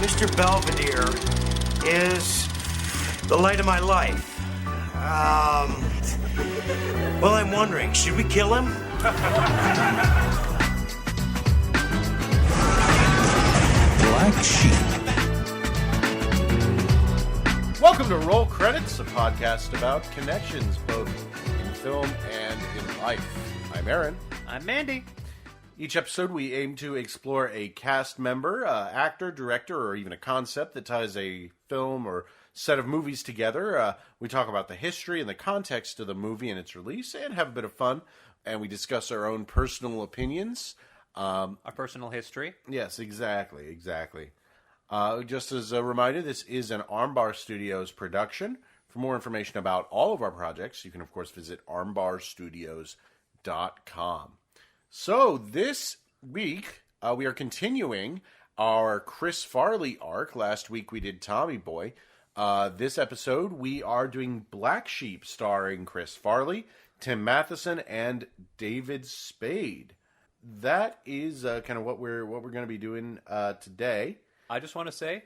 Mr. Belvedere is the light of my life. Well, I'm wondering, should we kill him? Black Sheep. Welcome to Roll Credits, a podcast about connections, both in film and in life. I'm Aaron. I'm Mandy. Each episode, we aim to explore a cast member, actor, director, or even a concept that ties a film or set of movies together. We talk about the history and the context of the movie and its release, and have a bit of fun. And we discuss our own personal opinions. Our personal history. Yes, exactly. Just as a reminder, this is an Armbar Studios production. For more information about all of our projects, you can, of course, visit armbarstudios.com. So, this week, we are continuing our Chris Farley arc. Last week, we did Tommy Boy. This episode, we are doing Black Sheep, starring Chris Farley, Tim Matheson, and David Spade. That is kind of what we're going to be doing today. I just want to say,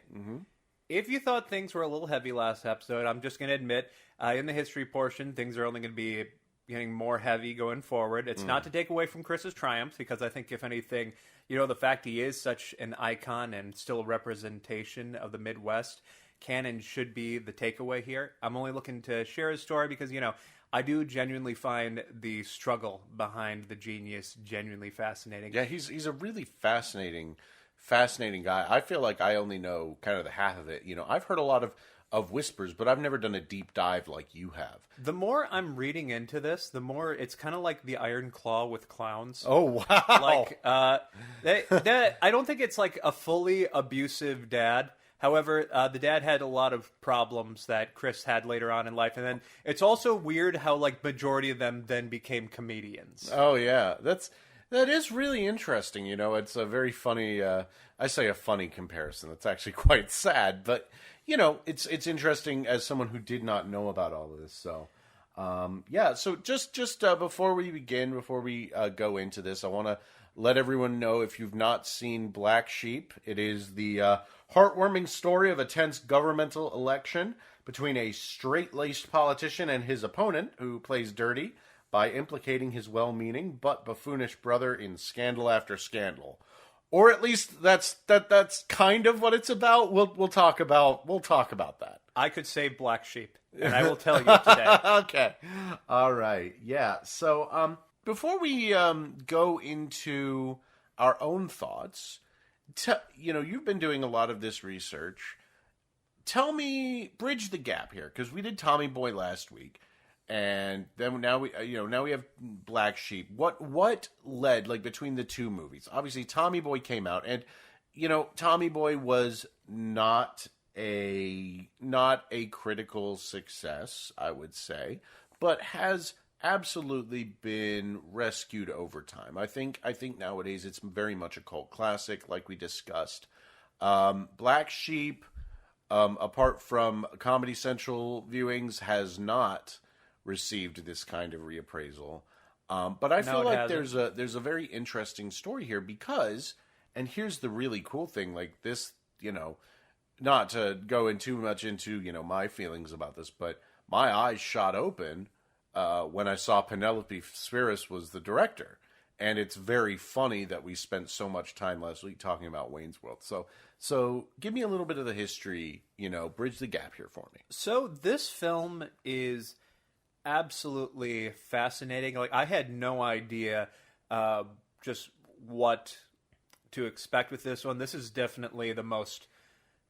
if you thought things were a little heavy last episode, I'm just going to admit, in the history portion, things are only going to be getting more heavy going forward. It's not to take away from Chris's triumphs, because I think, if anything, the fact he is such an icon and still a representation of the Midwest can and should be the takeaway here. I'm only looking to share his story because, I do genuinely find the struggle behind the genius genuinely fascinating. Yeah, he's a really fascinating guy. I feel like I only know kind of the half of it. I've heard a lot of whispers, but I've never done a deep dive like you have. The more I'm reading into this, the more it's kind of like the Iron Claw with clowns. Oh, wow. Like, I don't think it's like a fully abusive dad. However, the dad had a lot of problems that Chris had later on in life. And then it's also weird how, like, majority of them then became comedians. Oh, yeah. That is really interesting. It's a very funny, I say a funny comparison. It's actually quite sad. But, it's interesting as someone who did not know about all of this. So, yeah. So just before we begin, before we go into this, I want to let everyone know, if you've not seen Black Sheep, it is the heartwarming story of a tense governmental election between a straight-laced politician and his opponent, who plays dirty by implicating his well-meaning but buffoonish brother in scandal after scandal. Or at least that's kind of what it's about. We'll talk about that. I could save Black Sheep, and I will tell you today. Okay. All right. Yeah. So, before we go into our own thoughts, you've been doing a lot of this research. Tell me, bridge the gap here, because we did Tommy Boy last week, and then now we have Black Sheep. What led, like, between the two movies? Obviously, Tommy Boy came out, and Tommy Boy was not a critical success, I would say, but has absolutely been rescued over time. I think nowadays it's very much a cult classic, like we discussed. Black Sheep, apart from Comedy Central viewings, has not received this kind of reappraisal. But I feel like there's a very interesting story here because, and here's the really cool thing, like this, not to go in too much into, my feelings about this, but my eyes shot open when I saw Penelope Spheeris was the director. And it's very funny that we spent so much time last week talking about Wayne's World. So give me a little bit of the history, bridge the gap here for me. So this film is absolutely fascinating. Like, I had no idea just what to expect with this one. This is definitely the most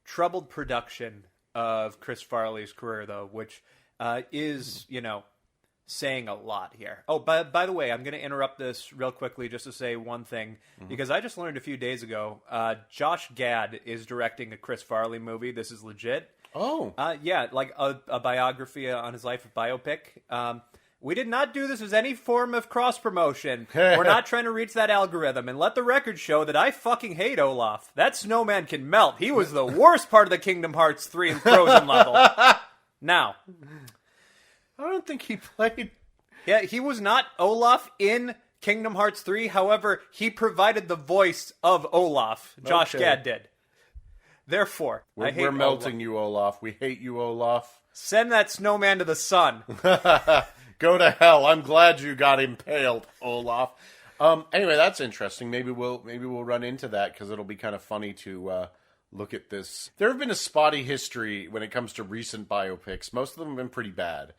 troubled production of Chris Farley's career, though, which is, saying a lot here. Oh, by the way, I'm going to interrupt this real quickly just to say one thing, because I just learned a few days ago, Josh Gad is directing a Chris Farley movie. This is legit. Oh. Yeah, like a biography on his life, a biopic. We did not do this as any form of cross-promotion. We're not trying to reach that algorithm. And let the record show that I fucking hate Olaf. That snowman can melt. He was the worst part of the Kingdom Hearts 3 and Frozen level. Now, I don't think he played. Yeah, he was not Olaf in Kingdom Hearts 3. However, he provided the voice of Olaf. Josh Gad did. Therefore, I hate We're melting you, Olaf. We hate you, Olaf. Send that snowman to the sun. Go to hell. I'm glad you got impaled, Olaf. Anyway, that's interesting. Maybe we'll run into that because it'll be kind of funny to look at this. There have been a spotty history when it comes to recent biopics. Most of them have been pretty bad.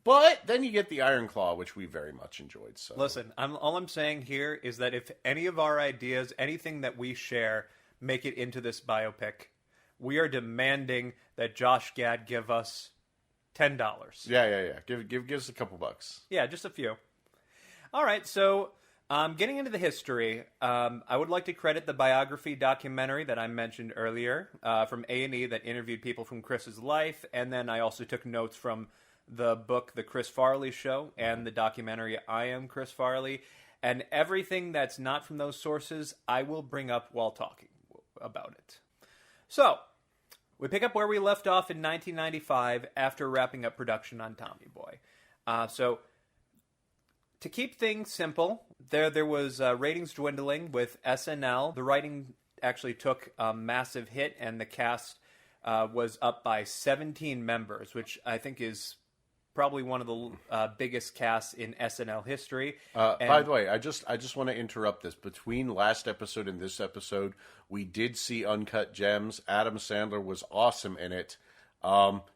But then you get the Iron Claw, which we very much enjoyed. So listen, all I'm saying here is that if any of our ideas, anything that we share, make it into this biopic, we are demanding that Josh Gad give us $10. Yeah. Give us a couple bucks. Yeah, just a few. All right, so getting into the history, I would like to credit the biography documentary that I mentioned earlier from A&E that interviewed people from Chris's life, and then I also took notes from the book The Chris Farley Show and the documentary I Am Chris Farley, and everything that's not from those sources I will bring up while talking about it. So, we pick up where we left off in 1995 after wrapping up production on Tommy Boy. So, to keep things simple, there was ratings dwindling with SNL. The writing actually took a massive hit, and the cast was up by 17 members, which I think is probably one of the biggest casts in SNL history. By the way, I just want to interrupt this. Between last episode and this episode, we did see Uncut Gems. Adam Sandler was awesome in it.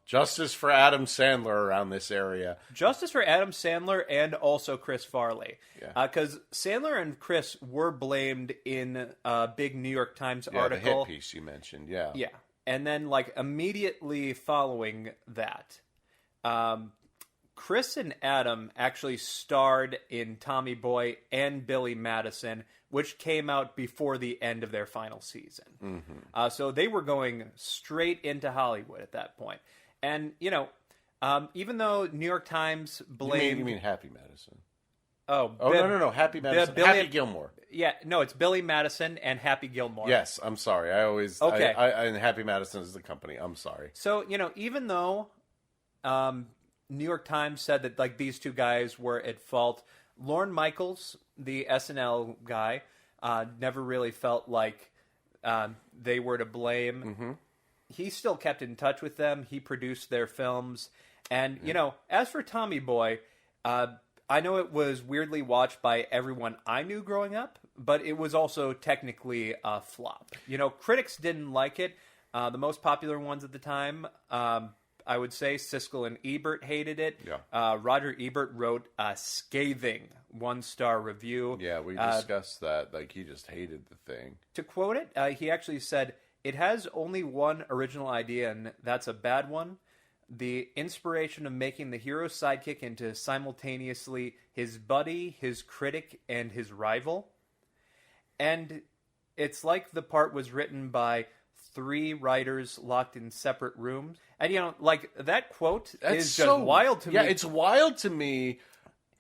Justice for Adam Sandler around this area. Justice for Adam Sandler and also Chris Farley. Because Sandler and Chris were blamed in a big New York Times article. The hit piece you mentioned, yeah. Yeah. And then, immediately following that, Chris and Adam actually starred in Tommy Boy and Billy Madison, which came out before the end of their final season. Mm-hmm. So they were going straight into Hollywood at that point. And, even though New York Times blamed... You mean Happy Madison? No. Happy Madison. Happy Gilmore. Yeah, no, it's Billy Madison and Happy Gilmore. Yes, I'm sorry. I always... Okay. And Happy Madison is the company. I'm sorry. So, even though... New York Times said that these two guys were at fault. Lorne Michaels, the SNL guy, never really felt like they were to blame. Mm-hmm. He still kept in touch with them. He produced their films. And, as for Tommy Boy, I know it was weirdly watched by everyone I knew growing up, but it was also technically a flop. Critics didn't like it. The most popular ones at the time... I would say Siskel and Ebert hated it. Yeah. Roger Ebert wrote a scathing 1-star review. Yeah, we discussed that. He just hated the thing. To quote it, he actually said, "It has only one original idea, and that's a bad one. The inspiration of making the hero's sidekick into simultaneously his buddy, his critic, and his rival. And it's like the part was written by 3 writers locked in separate rooms." And, that quote is just wild to me. Yeah, it's wild to me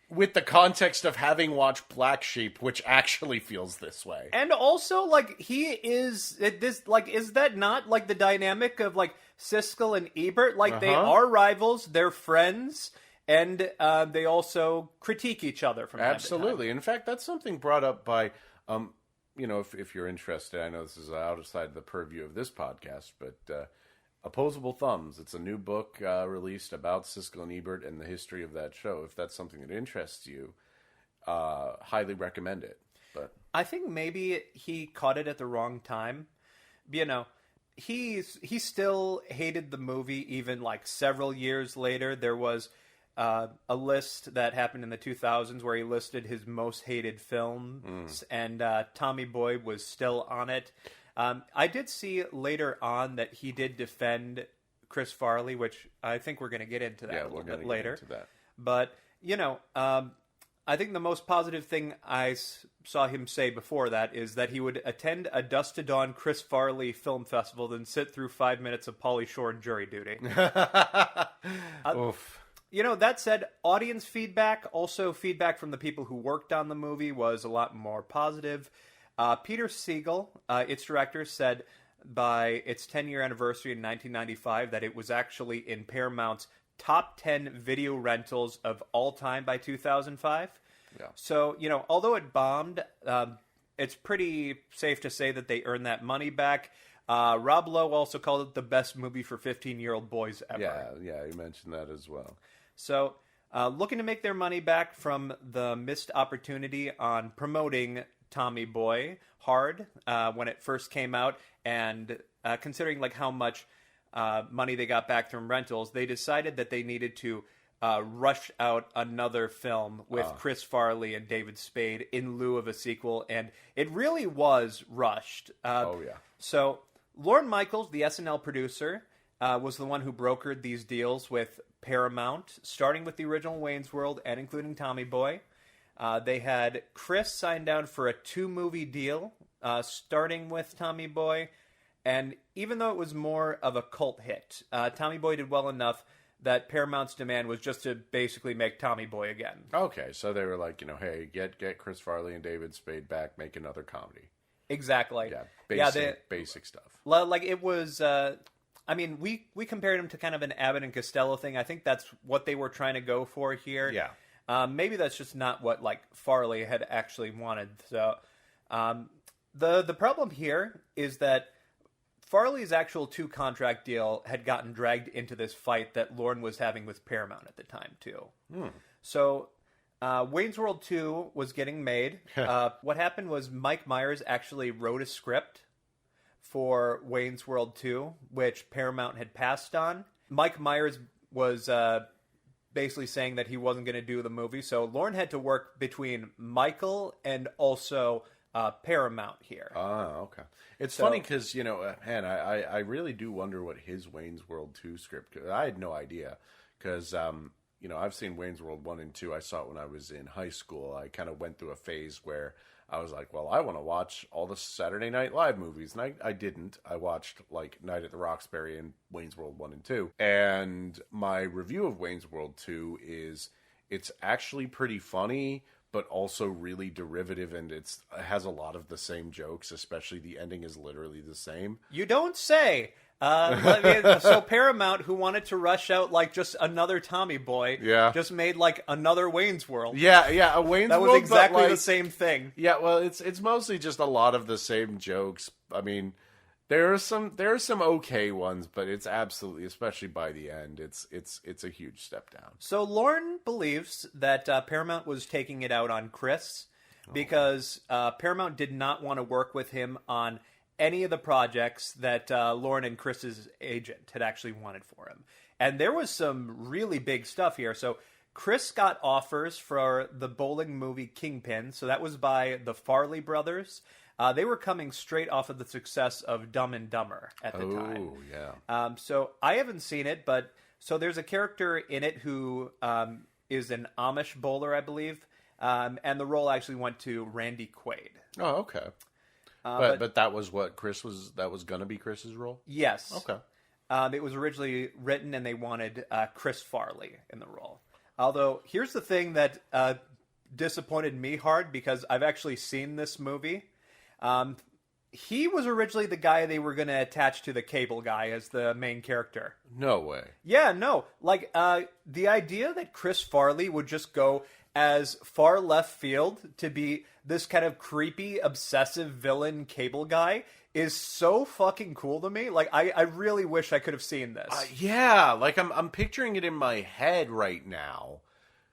with the context of having watched Black Sheep, which actually feels this way. And also, he is this, is that not, the dynamic of, Siskel and Ebert? They are rivals, they're friends, and they also critique each other from time to time. Absolutely. In fact, that's something brought up by... if you're interested, I know this is outside the purview of this podcast, but Opposable Thumbs. It's a new book released about Siskel and Ebert and the history of that show. If that's something that interests you, highly recommend it. But I think maybe he caught it at the wrong time. He still hated the movie even several years later. There was a list that happened in the 2000s where he listed his most hated films, and Tommy Boy was still on it. I did see later on that he did defend Chris Farley, which I think we're going to get into that a little bit later. Get into that. But, I think the most positive thing I saw him say before that is that he would attend a Dusk to Dawn Chris Farley film festival, then sit through 5 minutes of Pauly Shore and jury duty. Oof. That said, audience feedback, also feedback from the people who worked on the movie, was a lot more positive. Peter Siegel, its director, said by its 10-year anniversary in 1995 that it was actually in Paramount's top 10 video rentals of all time by 2005. Yeah. So, although it bombed, it's pretty safe to say that they earned that money back. Rob Lowe also called it the best movie for 15-year-old boys ever. Yeah, you mentioned that as well. So, looking to make their money back from the missed opportunity on promoting Tommy Boy hard when it first came out, and considering like how much money they got back from rentals, they decided that they needed to rush out another film with Chris Farley and David Spade in lieu of a sequel, and it really was rushed. So Lorne Michaels, the SNL producer, was the one who brokered these deals with Paramount, starting with the original Wayne's World and including Tommy Boy. They had Chris signed down for a 2-movie deal, starting with Tommy Boy, and even though it was more of a cult hit, Tommy Boy did well enough that Paramount's demand was just to basically make Tommy Boy again. Okay, so they were like, hey, get Chris Farley and David Spade back, make another comedy. Exactly. Basic stuff. Like it was. We compared him to kind of an Abbott and Costello thing. I think that's what they were trying to go for here. Yeah. Maybe that's just not what like Farley had actually wanted. So, the problem here is that Farley's actual 2 contract deal had gotten dragged into this fight that Lorne was having with Paramount at the time too. So. Wayne's World 2 was getting made. What happened was Mike Myers actually wrote a script for Wayne's World 2, which Paramount had passed on. Mike Myers was basically saying that he wasn't going to do the movie, so Lorne had to work between Michael and also Paramount here. Okay. It's funny because, man, I really do wonder what his Wayne's World 2 script... I had no idea because... I've seen Wayne's World 1 and 2. I saw it when I was in high school. I kind of went through a phase where I was like, well, I want to watch all the Saturday Night Live movies. And I didn't. I watched, like, Night at the Roxbury and Wayne's World 1 and 2. And my review of Wayne's World 2 is it's actually pretty funny, but also really derivative, and it has a lot of the same jokes, especially the ending is literally the same. You don't say. So Paramount, who wanted to rush out like just another Tommy Boy, just made like another Wayne's World. Yeah, a Wayne's World. That was exactly the same thing. Yeah, well, it's mostly just a lot of the same jokes. I mean, there are some okay ones, but it's absolutely, especially by the end, it's a huge step down. So Lorne believes that Paramount was taking it out on Chris because Paramount did not want to work with him on any of the projects that Lorne and Chris's agent had actually wanted for him. And there was some really big stuff here. So Chris got offers for the bowling movie Kingpin. So that was by the Farley brothers. They were coming straight off of the success of Dumb and Dumber at the time. Oh, yeah. So I haven't seen it, but so there's a character in it who is an Amish bowler, I believe. And the role actually went to Randy Quaid. Oh, okay. But that was what that was going to be Chris's role? Yes. Okay. It was originally written and they wanted Chris Farley in the role. Although, here's the thing that disappointed me hard because I've actually seen this movie. He was originally the guy they were going to attach to the cable guy as the main character. No way. Yeah, no. Like, the idea that Chris Farley would just go as far left field to be this kind of creepy, obsessive villain cable guy is so fucking cool to me. Like, I really wish I could have seen this. Yeah, like I'm picturing it in my head right now.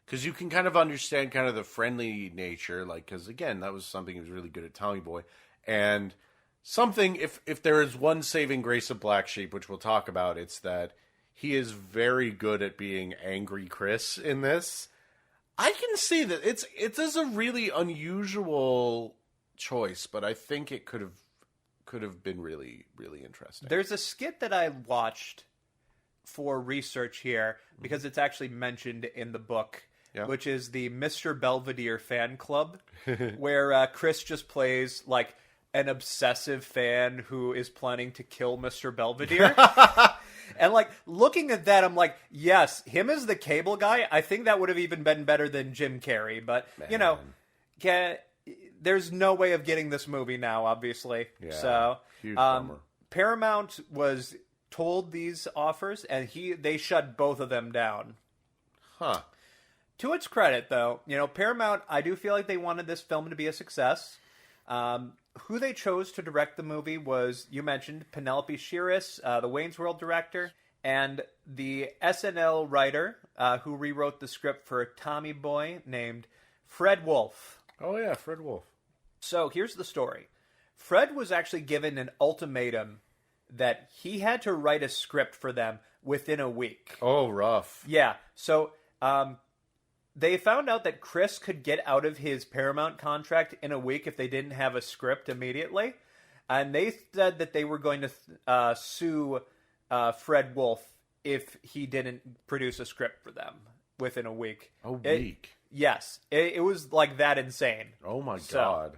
Because you can kind of understand kind of the friendly nature. Like, because again, that was something he was really good at Tommy Boy. And something, if there is one saving grace of Black Sheep, which we'll talk about, it's that he is very good at being angry Chris in this. I can see that it is a really unusual choice, but I think it could have been really, really interesting. There's a skit that I watched for research here because it's actually mentioned in the book, which is the Mr. Belvedere fan club, where Chris just plays like an obsessive fan who is planning to kill Mr. Belvedere. And, like, looking at that, I'm like, yes, him as the cable guy, I think that would have even been better than Jim Carrey. But, you know, there's no way of getting this movie now, obviously. Yeah, so, huge bummer. Paramount was told these offers, and they shut both of them down. Huh. To its credit, though, you know, Paramount, I do feel like they wanted this film to be a success. Who they chose to direct the movie was, you mentioned, Penelope Spheeris, the Wayne's World director, and the SNL writer who rewrote the script for Tommy Boy named Fred Wolf. Oh, yeah, Fred Wolf. So here's the story. Fred was actually given an ultimatum that he had to write a script for them within a week. Oh, rough. Yeah. So they found out that Chris could get out of his Paramount contract in a week if they didn't have a script immediately. And they said that they were going to sue Fred Wolf if he didn't produce a script for them within a week. A week? Yes. It was like that insane. Oh, my God.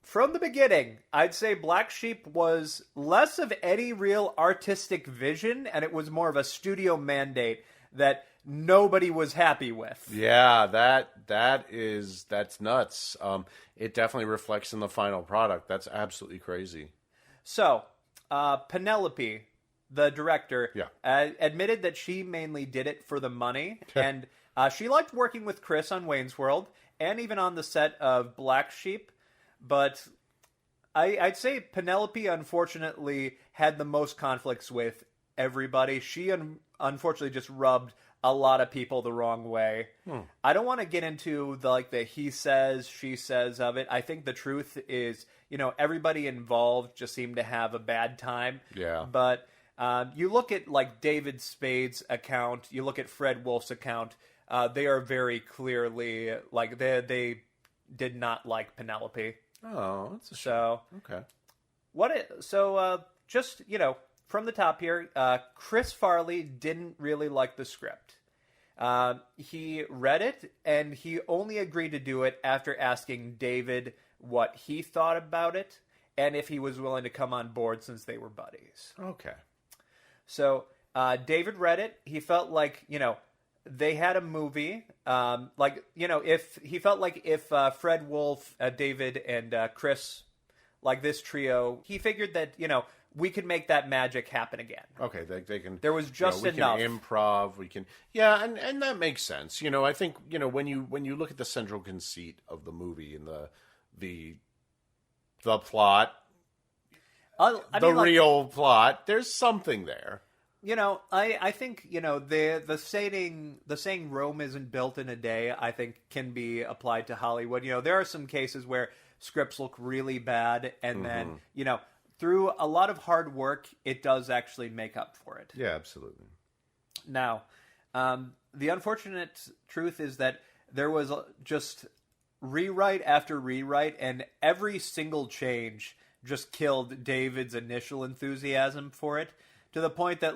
From the beginning, I'd say Black Sheep was less of any real artistic vision, and it was more of a studio mandate that nobody was happy with. Yeah, that's nuts. It definitely reflects in the final product. That's absolutely crazy. So, Penelope, the director, admitted that she mainly did it for the money, and she liked working with Chris on Wayne's World, and even on the set of Black Sheep. But I'd say Penelope, unfortunately, had the most conflicts with everybody. She, unfortunately, just rubbed a lot of people the wrong way. I don't want to get into the he says, she says of it. I think the truth is, everybody involved just seemed to have a bad time. Yeah. But you look at, David Spade's account, you look at Fred Wolf's account, they are very clearly, they did not like Penelope. Oh, that's a shame. So okay. Just from the top here, Chris Farley didn't really like the script. He read it and he only agreed to do it after asking David what he thought about it and if he was willing to come on board since they were buddies. Okay. So David read it. He felt like they had a movie, if he felt like if Fred Wolf, David, and Chris, this trio, he figured that, we could make that magic happen again. Okay, they can. There was just we enough. Can improv. We can, and that makes sense. I think when you look at the central conceit of the movie and the plot, real plot, there's something there. I think, the saying Rome isn't built in a day, I think can be applied to Hollywood. There are some cases where scripts look really bad and then, through a lot of hard work, it does actually make up for it. Yeah, absolutely. Now, the unfortunate truth is that there was just rewrite after rewrite, and every single change just killed David's initial enthusiasm for it. To the point that,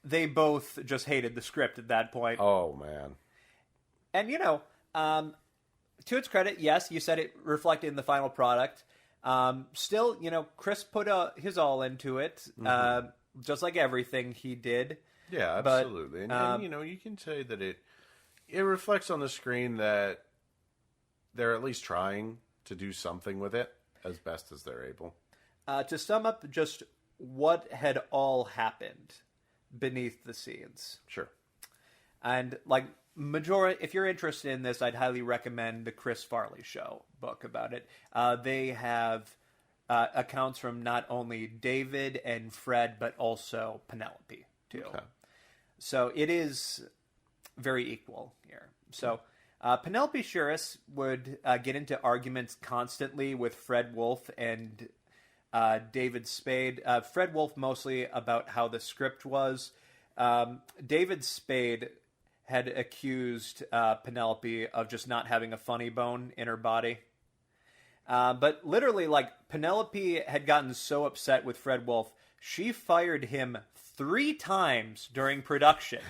they both just hated the script at that point. Oh, man. And, to its credit, yes, you said it reflected in the final product. Still, Chris put his all into it, just like everything he did. Yeah, absolutely. And you can say that it reflects on the screen that they're at least trying to do something with it as best as they're able. To sum up just what had all happened beneath the scenes. Sure. And if you're interested in this, I'd highly recommend the Chris Farley Show book about it. They have accounts from not only David and Fred, but also Penelope too. Okay. So it is very equal here. So Penelope Spheeris would get into arguments constantly with Fred Wolf and David Spade. Fred Wolf mostly about how the script was. David Spade had accused Penelope of just not having a funny bone in her body. But literally, Penelope had gotten so upset with Fred Wolf, she fired him 3 times during production.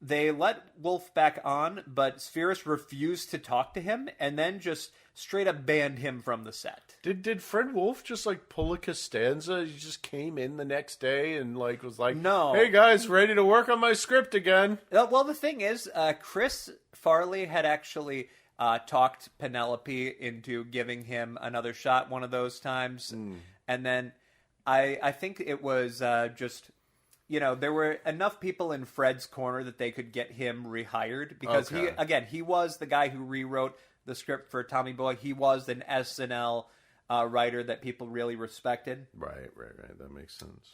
They let Wolf back on, but Spheeris refused to talk to him and then just straight up banned him from the set. Did Fred Wolf just pull a Costanza? He just came in the next day and was like, no. Hey guys, ready to work on my script again. Well, the thing is, Chris Farley had actually talked Penelope into giving him another shot one of those times. And then I think it was just... there were enough people in Fred's corner that they could get him rehired because he was the guy who rewrote the script for Tommy Boy. He was an SNL writer that people really respected. Right. That makes sense.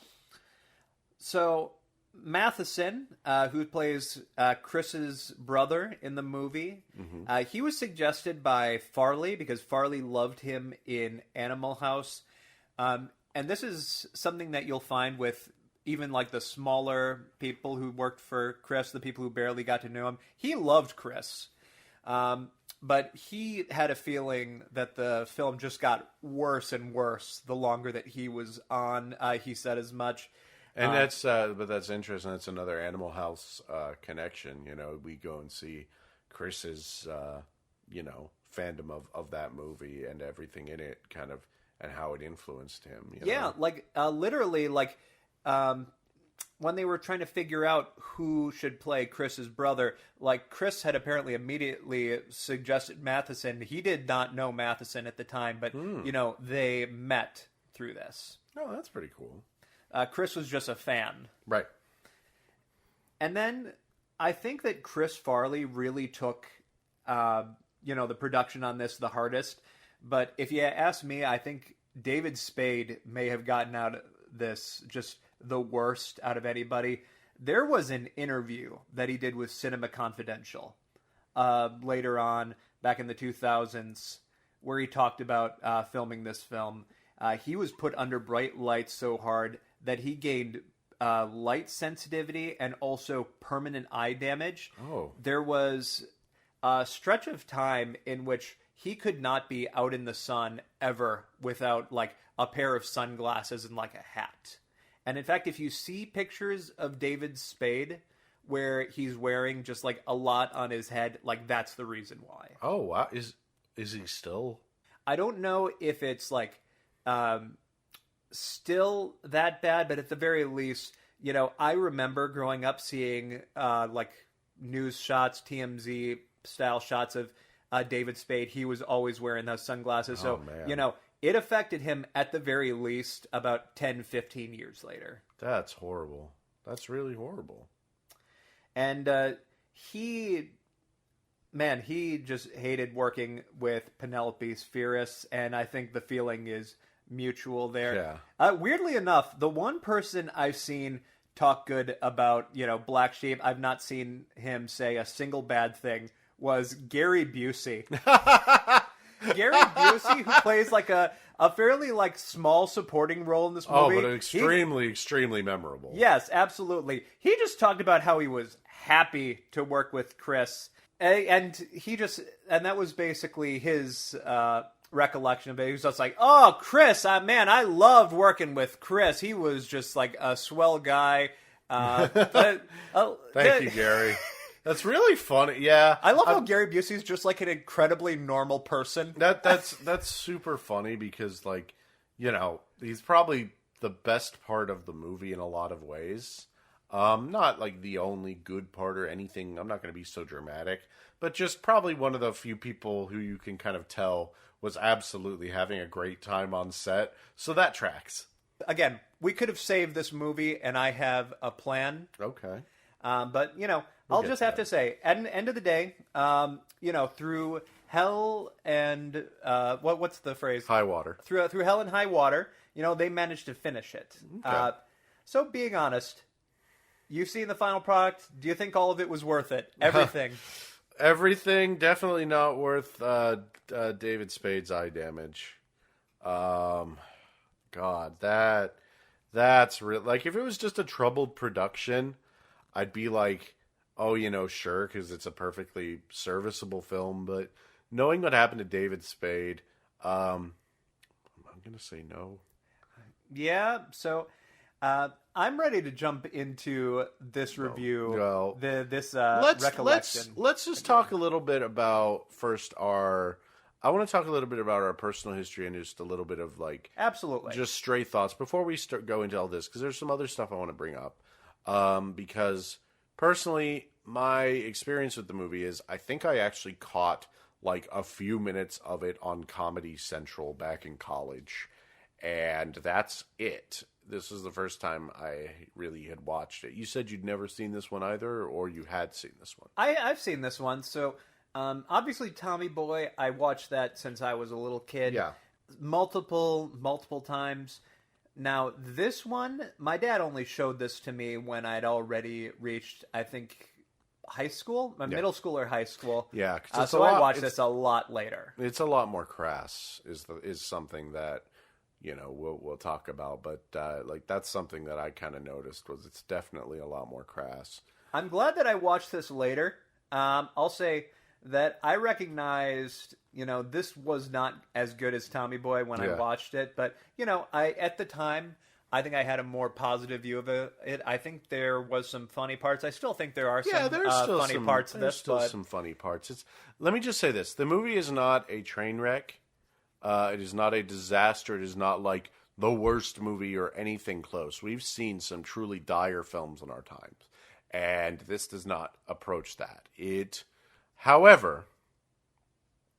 So Matheson, who plays Chris's brother in the movie, he was suggested by Farley because Farley loved him in Animal House. And this is something that you'll find with even like the smaller people who worked for Chris, the people who barely got to know him. He loved Chris. But he had a feeling that the film just got worse and worse the longer that he was on. He said as much. And but that's interesting. That's another Animal House connection. You know, we go and see Chris's, fandom of that movie and everything in it, kind of, and how it influenced him. You know? Like literally, like when they were trying to figure out who should play Chris's brother, like Chris had apparently immediately suggested Matheson. He did not know Matheson at the time, but they met through this. Oh, that's pretty cool. Chris was just a fan. Right. And then I think that Chris Farley really took, the production on this the hardest. But if you ask me, I think David Spade may have gotten out of this just the worst out of anybody. There was an interview that he did with Cinema Confidential later on, back in the 2000s, where he talked about filming this film. He was put under bright lights so hard that he gained light sensitivity and also permanent eye damage. Oh. There was a stretch of time in which he could not be out in the sun ever without like a pair of sunglasses and like a hat. And in fact, if you see pictures of David Spade where he's wearing just like a lot on his head, like that's the reason why. Oh, wow. Is he still? I don't know if it's like still that bad, but at the very least, I remember growing up seeing like news shots, TMZ style shots of David Spade. He was always wearing those sunglasses. So, man. It affected him at the very least about 10, 15 years later. That's horrible. That's really horrible. And he just hated working with Penelope Spheeris, and I think the feeling is mutual there. Yeah. Weirdly enough, the one person I've seen talk good about, Black Sheep, I've not seen him say a single bad thing, was Gary Busey. Gary Busey, who plays like a fairly like small supporting role in this movie. Oh, but extremely memorable. Yes, absolutely. He just talked about how he was happy to work with Chris. And that was basically his recollection of it. He was just like, oh, Chris, man, I loved working with Chris. He was just like a swell guy. Thank you, Gary. That's really funny. Yeah, I love how Gary Busey is just like an incredibly normal person. That's super funny because, like, he's probably the best part of the movie in a lot of ways. Not like the only good part or anything. I'm not going to be so dramatic, but just probably one of the few people who you can kind of tell was absolutely having a great time on set. So that tracks. Again, we could have saved this movie, and I have a plan. Okay. But, I'll just have to say, at the end of the day, through hell and, what's the phrase? High water. Through hell and high water, they managed to finish it. Okay. So being honest, you've seen the final product. Do you think all of it was worth it? Everything. Everything, definitely not worth David Spade's eye damage. God, that's real. Like, if it was just a troubled production, I'd be like, oh, sure, because it's a perfectly serviceable film. But knowing what happened to David Spade, I'm going to say no. Yeah, so I'm ready to jump into this review. Well, recollection. Let's just talk a little bit about I want to talk a little bit about our personal history and just a little bit of like absolutely just stray thoughts before we go into all this, because there's some other stuff I want to bring up. Because personally, my experience with the movie is I think I actually caught like a few minutes of it on Comedy Central back in college, and that's it. This was the first time I really had watched it. You said you'd never seen this one either, or you had seen this one? I've seen this one. So Obviously, Tommy Boy, I watched that since I was a little kid. Yeah. Multiple times. Now, this one, my dad only showed this to me when I'd already reached, I think, high school? Middle school or high school. Yeah. 'Cause so I watched this a lot later. It's a lot more crass is something that, we'll talk about. But, that's something that I kind of noticed was it's definitely a lot more crass. I'm glad that I watched this later. I'll say that I recognized, this was not as good as Tommy Boy when I watched it. But, at the time, I think I had a more positive view of it. I think there was some funny parts. I still think there are some funny parts of this. There's still some funny parts. Let me just say this. The movie is not a train wreck. It is not a disaster. It is not like the worst movie or anything close. We've seen some truly dire films in our times. And this does not approach that. It, however,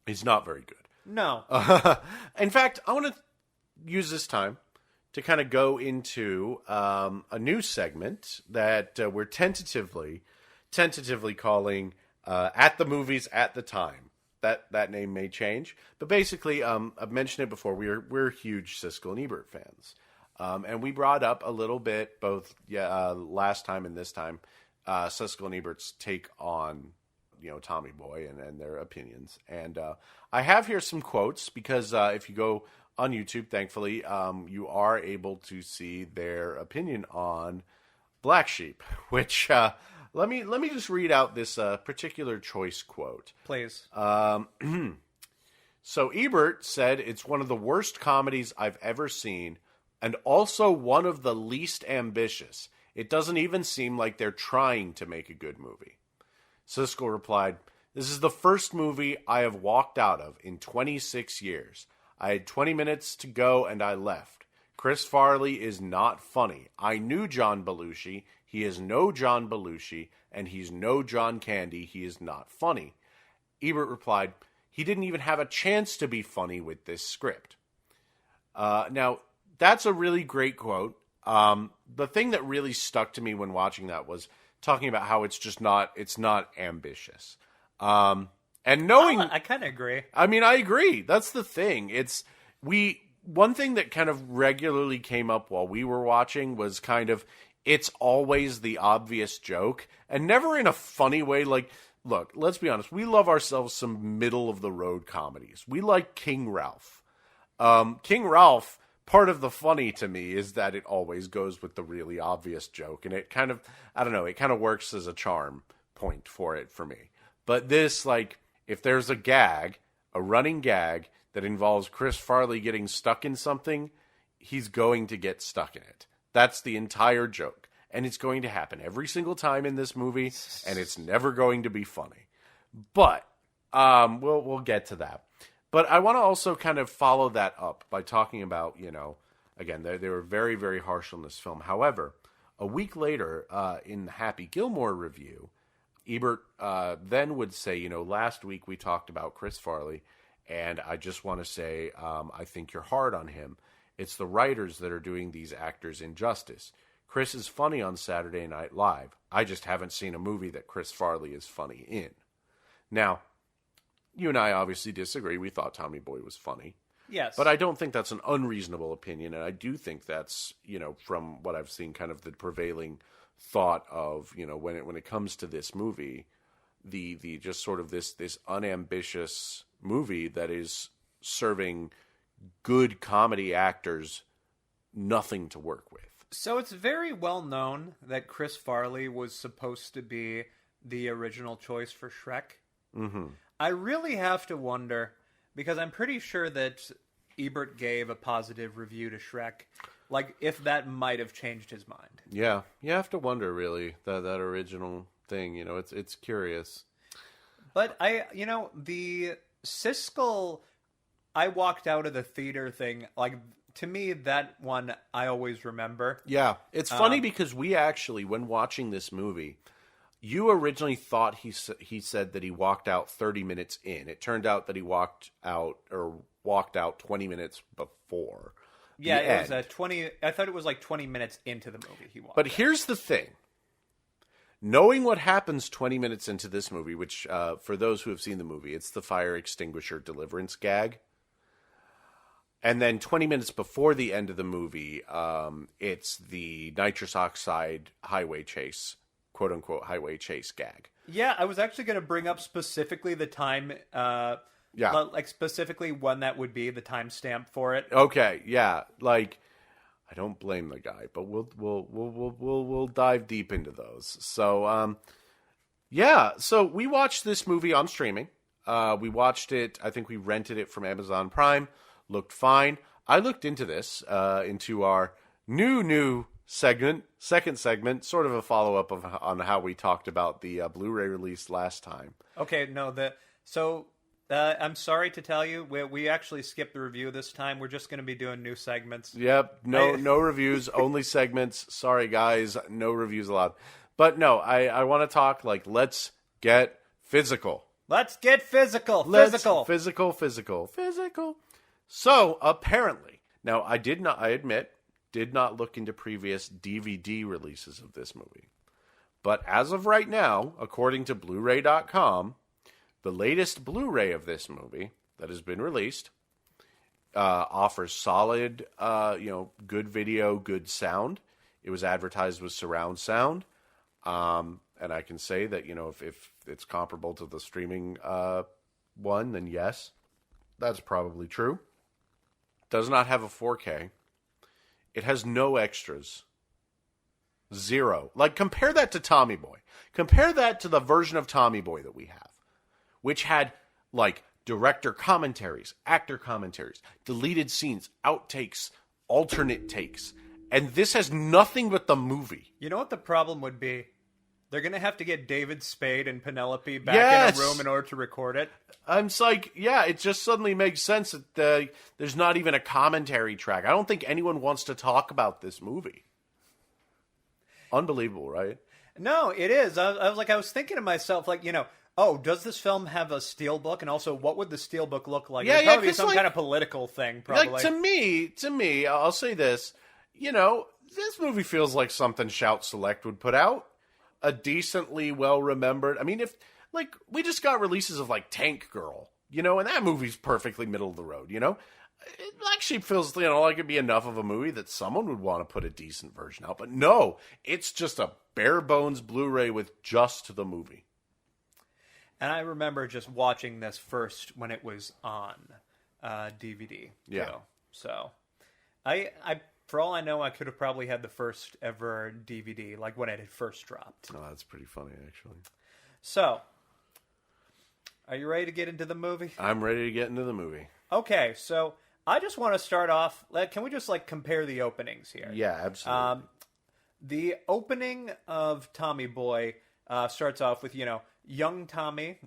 is not very good. No. In fact, I want to use this time to kind of go into a new segment that we're tentatively calling At the Movies at the Time. That name may change. But basically, I've mentioned it before, we're huge Siskel and Ebert fans. And we brought up a little bit, both last time and this time, Siskel and Ebert's take on Tommy Boy and their opinions. And I have here some quotes because if you go on YouTube, thankfully, you are able to see their opinion on Black Sheep, which let me just read out this particular choice quote. Please. So Ebert said, "It's one of the worst comedies I've ever seen and also one of the least ambitious. It doesn't even seem like they're trying to make a good movie." Siskel replied, "This is the first movie I have walked out of in 26 years. I had 20 minutes to go and I left. Chris Farley is not funny. I knew John Belushi. He is no John Belushi, and he's no John Candy. He is not funny." Ebert replied, "He didn't even have a chance to be funny with this script." Now, that's a really great quote. The thing that really stuck to me when watching that was talking about how it's not ambitious. And knowing, I kind of agree. I mean, I agree. That's the thing. One thing that kind of regularly came up while we were watching was kind of, it's always the obvious joke, and never in a funny way. Like, look, let's be honest. We love ourselves some middle of the road comedies. We like King Ralph. King Ralph, part of the funny to me is that it always goes with the really obvious joke, and it kind of, I don't know, it kind of works as a charm point for it for me. But this, like, if there's a running gag that involves Chris Farley getting stuck in something, he's going to get stuck in it. That's the entire joke. And it's going to happen every single time in this movie, and it's never going to be funny. But we'll get to that. But I want to also kind of follow that up by talking about, again, they were very, very harsh on this film. However, a week later, in the Happy Gilmore review, Ebert then would say, last week we talked about Chris Farley, and I just want to say I think you're hard on him. It's the writers that are doing these actors injustice. Chris is funny on Saturday Night Live. I just haven't seen a movie that Chris Farley is funny in. Now, you and I obviously disagree. We thought Tommy Boy was funny. Yes. But I don't think that's an unreasonable opinion, and I do think that's, from what I've seen, kind of the prevailing thought of, when it comes to this movie, the just sort of this unambitious movie that is serving good comedy actors nothing to work with. So it's very well known that Chris Farley was supposed to be the original choice for Shrek. Mm-hmm. I really have to wonder, because I'm pretty sure that Ebert gave a positive review to Shrek, like if that might have changed his mind. Yeah, you have to wonder, really, that original thing. It's curious. But the Siskel, I walked out of the theater thing, like, to me, that one I always remember. Yeah, it's funny because we actually, when watching this movie, you originally thought he said that he walked out 30 minutes in. It turned out that he walked out 20 minutes before. Yeah, it was 20. I thought it was like 20 minutes into the movie he walked. But out. here's the thing: knowing what happens 20 minutes into this movie, which for those who have seen the movie, it's the fire extinguisher deliverance gag. And then 20 minutes before the end of the movie, it's the nitrous oxide highway chase, quote unquote highway chase gag. Yeah, I was actually going to bring up specifically the time, like specifically when that would be, the timestamp for it. Okay, yeah, like I don't blame the guy, but we'll dive deep into those. So, so we watched this movie on streaming. We watched it. I think we rented it from Amazon Prime. Looked fine. I looked into this, into our new segment, second segment, sort of a follow-up on how we talked about the Blu-ray release last time. Okay, no, I'm sorry to tell you, we actually skipped the review this time. We're just going to be doing new segments. Yep, no reviews, only segments. Sorry, guys, no reviews allowed. But no, I want to talk, let's get physical. Let's get physical. Physical. So, apparently, now I admit, did not look into previous DVD releases of this movie. But as of right now, according to Blu-ray.com, the latest Blu-ray of this movie that has been released offers solid, good video, good sound. It was advertised with surround sound. And I can say that, if it's comparable to the streaming one, then yes, that's probably true. Does not have a 4K. It has no extras. 0. Compare that to Tommy Boy. Compare that to the version of Tommy Boy that we have, which had, director commentaries, actor commentaries, deleted scenes, outtakes, alternate takes. And this has nothing but the movie. You know what the problem would be? They're going to have to get David Spade and Penelope back in a room in order to record it. I'm it just suddenly makes sense that there's not even a commentary track. I don't think anyone wants to talk about this movie. Unbelievable, right? No, it is. I was thinking to myself, does this film have a steelbook? And also, what would the steelbook look like? It'd probably be some kind of political thing, probably. To me, I'll say this. This movie feels like something Shout Select would put out. A decently well-remembered... I mean, if... we just got releases of, Tank Girl, and that movie's perfectly middle of the road, It actually feels, like it'd be enough of a movie that someone would want to put a decent version out. But no, it's just a bare-bones Blu-ray with just the movie. And I remember just watching this first when it was on DVD. Yeah. So, I for all I know, I could have probably had the first ever DVD, when it had first dropped. Oh, that's pretty funny, actually. So, are you ready to get into the movie? I'm ready to get into the movie. Okay, so I just want to start off. Can we just compare the openings here? Yeah, absolutely. The opening of Tommy Boy starts off with young Tommy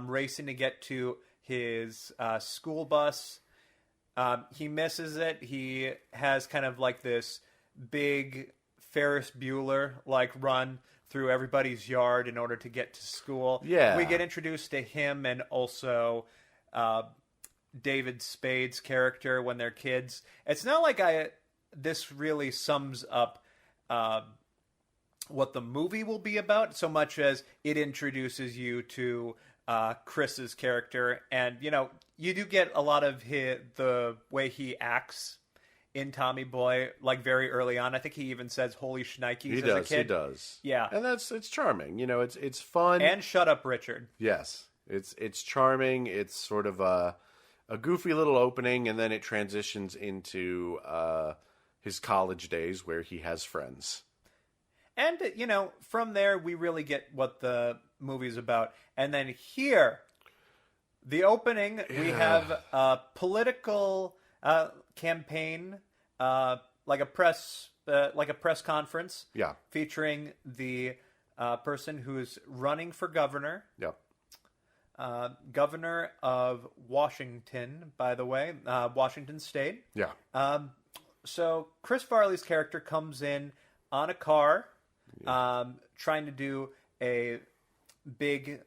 racing to get to his school bus. He misses it. He has kind of this big Ferris Bueller run through everybody's yard in order to get to school. Yeah. We get introduced to him and also David Spade's character when they're kids. It's not this really sums up what the movie will be about so much as it introduces you to Chris's character, and you do get a lot of the way he acts in Tommy Boy, very early on. I think he even says "Holy shnikes" as a kid. He does. Yeah, and it's charming. It's fun. And "Shut Up, Richard." Yes, it's charming. It's sort of a goofy little opening, and then it transitions into his college days where he has friends. And, from there, we really get what the movie's about. And then here, the opening, we have a political campaign, like a press conference. Yeah. Featuring the person who's running for governor. Yep. Governor of Washington, by the way, Washington State. Yeah. So Chris Farley's character comes in on a car, trying to do a big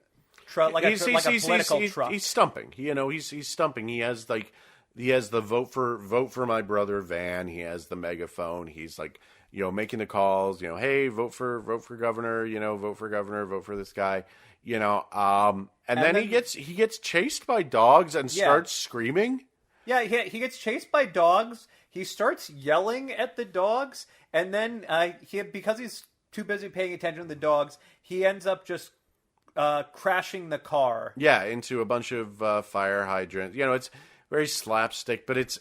truck, a political truck. He's stumping. He's stumping. He has the vote for my brother van. He has the megaphone. He's making the calls, hey, vote for governor, vote for governor, vote for this guy, and then he gets chased by dogs and starts screaming. Yeah, he gets chased by dogs. He starts yelling at the dogs, and then because he's too busy paying attention to the dogs, he ends up just crashing the car. Yeah, into a bunch of fire hydrants. It's very slapstick, but it's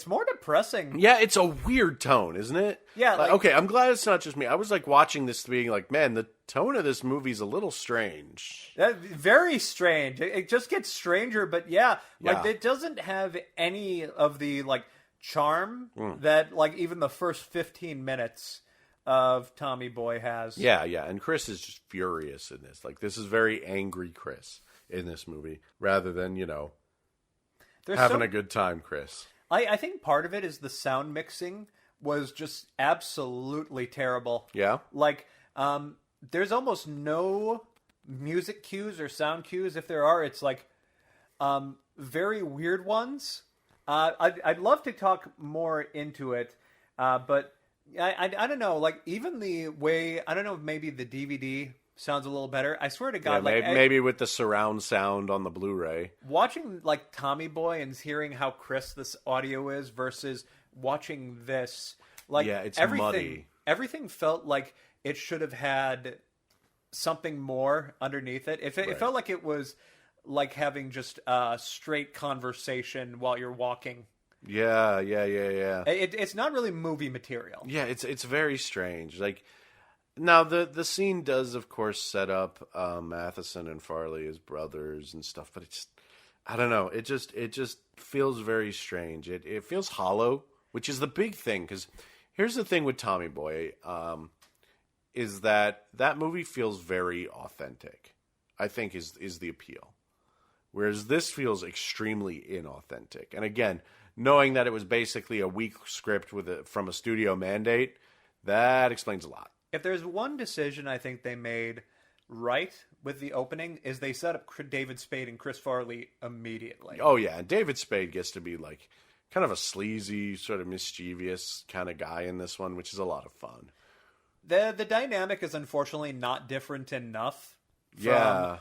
more depressing. Yeah, it's a weird tone, isn't it? Yeah. Okay, I'm glad it's not just me. I was watching this being man, the tone of this movie's a little strange. Very strange. It just gets stranger, but it doesn't have any of the charm that even the first 15 minutes of Tommy Boy has. Yeah, and Chris is just furious in this. This is very angry Chris in this movie, rather than, having a good time Chris. I think part of it is the sound mixing was just absolutely terrible. Yeah? There's almost no music cues or sound cues. If there are, it's very weird ones. I'd love to talk more into it, but I don't know. Even the way, I don't know, maybe the DVD sounds a little better. I swear to God, maybe with the surround sound on the Blu-ray. Watching Tommy Boy and hearing how crisp this audio is versus watching this, it's muddy. Everything felt like it should have had something more underneath it. It felt like it was like having just a straight conversation while you're walking. Yeah. It's not really movie material. Yeah, it's very strange. Now the scene does, of course, set up Matheson and Farley as brothers and stuff, but it's, I don't know. It just feels very strange. It feels hollow, which is the big thing. Because here's the thing with Tommy Boy, is that movie feels very authentic. I think is the appeal, whereas this feels extremely inauthentic. And again, knowing that it was basically a weak script from a studio mandate, that explains a lot. If there's one decision I think they made right with the opening, is they set up David Spade and Chris Farley immediately. Oh, yeah. And David Spade gets to be kind of a sleazy, sort of mischievous kind of guy in this one, which is a lot of fun. The dynamic is unfortunately not different enough from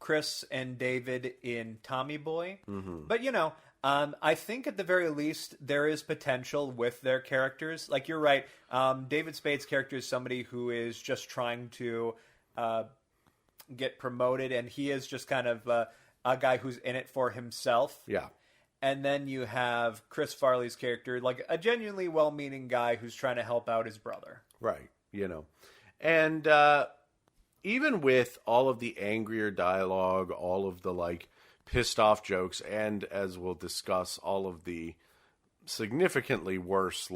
Chris and David in Tommy Boy. Mm-hmm. But, I think at the very least there is potential with their characters. You're right. David Spade's character is somebody who is just trying to get promoted, and he is just kind of a guy who's in it for himself. Yeah. And then you have Chris Farley's character, a genuinely well-meaning guy who's trying to help out his brother. Right. And even with all of the angrier dialogue, all of the pissed off jokes, and as we'll discuss, all of the significantly worse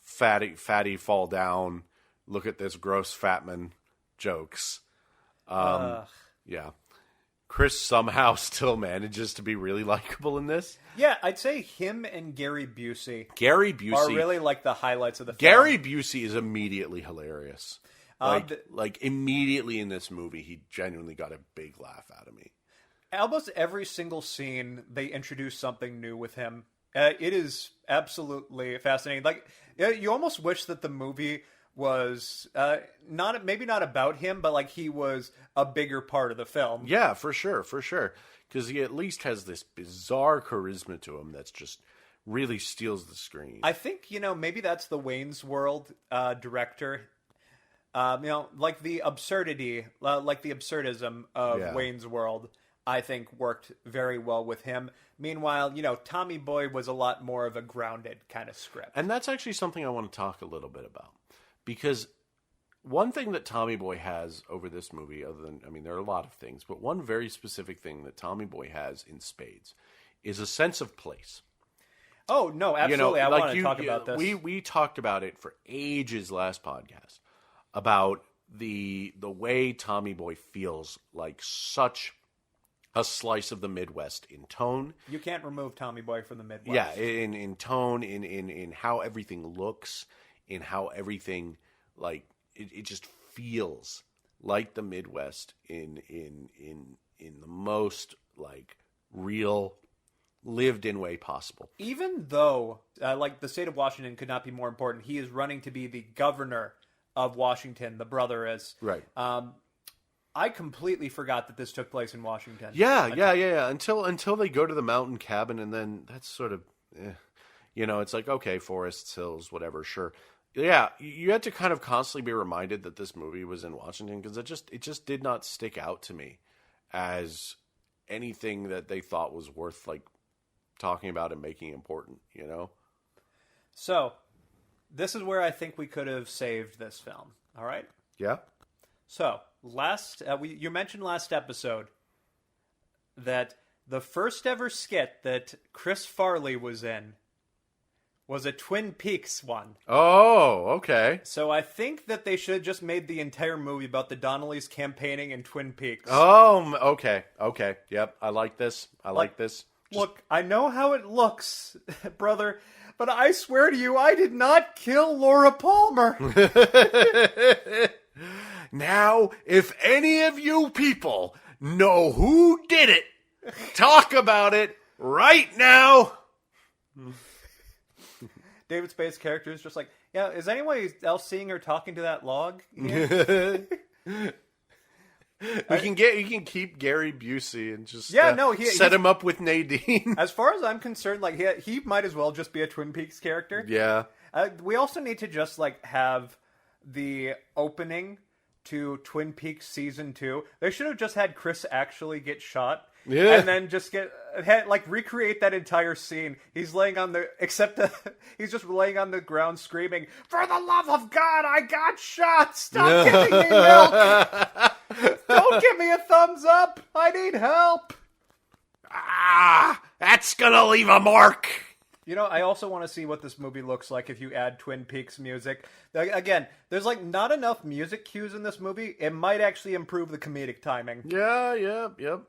fatty fall down, look at this gross fatman jokes. Yeah. Chris somehow still manages to be really likable in this. Yeah, I'd say him and Gary Busey. Are really the highlights of the film. Gary Busey is immediately hilarious. Immediately in this movie, he genuinely got a big laugh out of me. Almost every single scene, they introduce something new with him. It is absolutely fascinating. You almost wish that the movie was maybe not about him, but he was a bigger part of the film. Yeah, for sure. Because he at least has this bizarre charisma to him that's just really steals the screen. I think, maybe that's the Wayne's World director. The absurdity, the absurdism of Wayne's World, I think worked very well with him. Meanwhile, Tommy Boy was a lot more of a grounded kind of script. And that's actually something I want to talk a little bit about. Because one thing that Tommy Boy has over this movie, there are a lot of things, but one very specific thing that Tommy Boy has in spades is a sense of place. Oh, no, absolutely. I want to talk about this. We talked about it for ages last podcast, about the way Tommy Boy feels like such a slice of the Midwest in tone. You can't remove Tommy Boy from the Midwest. Yeah, in tone, in how everything looks, in how everything it just feels like the Midwest in the most real, lived-in way possible. Even though, like, the state of Washington could not be more important, he is running to be the governor of Washington, the brother is. Right. I completely forgot that this took place in Washington. Yeah. Until they go to the mountain cabin, and then that's sort of, it's like, okay, forests, hills, whatever, sure. Yeah, you had to kind of constantly be reminded that this movie was in Washington, because it just did not stick out to me as anything that they thought was worth, like, talking about and making important, So, this is where I think we could have saved this film. All right? Yeah. So, you mentioned last episode that the first ever skit that Chris Farley was in was a Twin Peaks one. Oh, okay. So I think that they should have just made the entire movie about the Donnellys campaigning in Twin Peaks. Oh, okay. Yep, I like this. Look, I know how it looks, brother, but I swear to you, I did not kill Laura Palmer. Now, if any of you people know who did it, talk about it right now. David Spade's character is just like, yeah, is anyone else seeing her talking to that log? You can keep Gary Busey and just set him up with Nadine. As far as I'm concerned, like he might as well just be a Twin Peaks character. Yeah. We also need to just like have the opening to Twin Peaks season 2. They should have just had Chris actually get shot. Yeah. And then just recreate that entire scene. He's laying on he's just laying on the ground screaming, "For the love of God, I got shot! Stop giving me milk! Don't give me a thumbs up! I need help!" That's gonna leave a mark. I also want to see what this movie looks like if you add Twin Peaks music. Again, there's like not enough music cues in this movie. It might actually improve the comedic timing. Yeah, yep.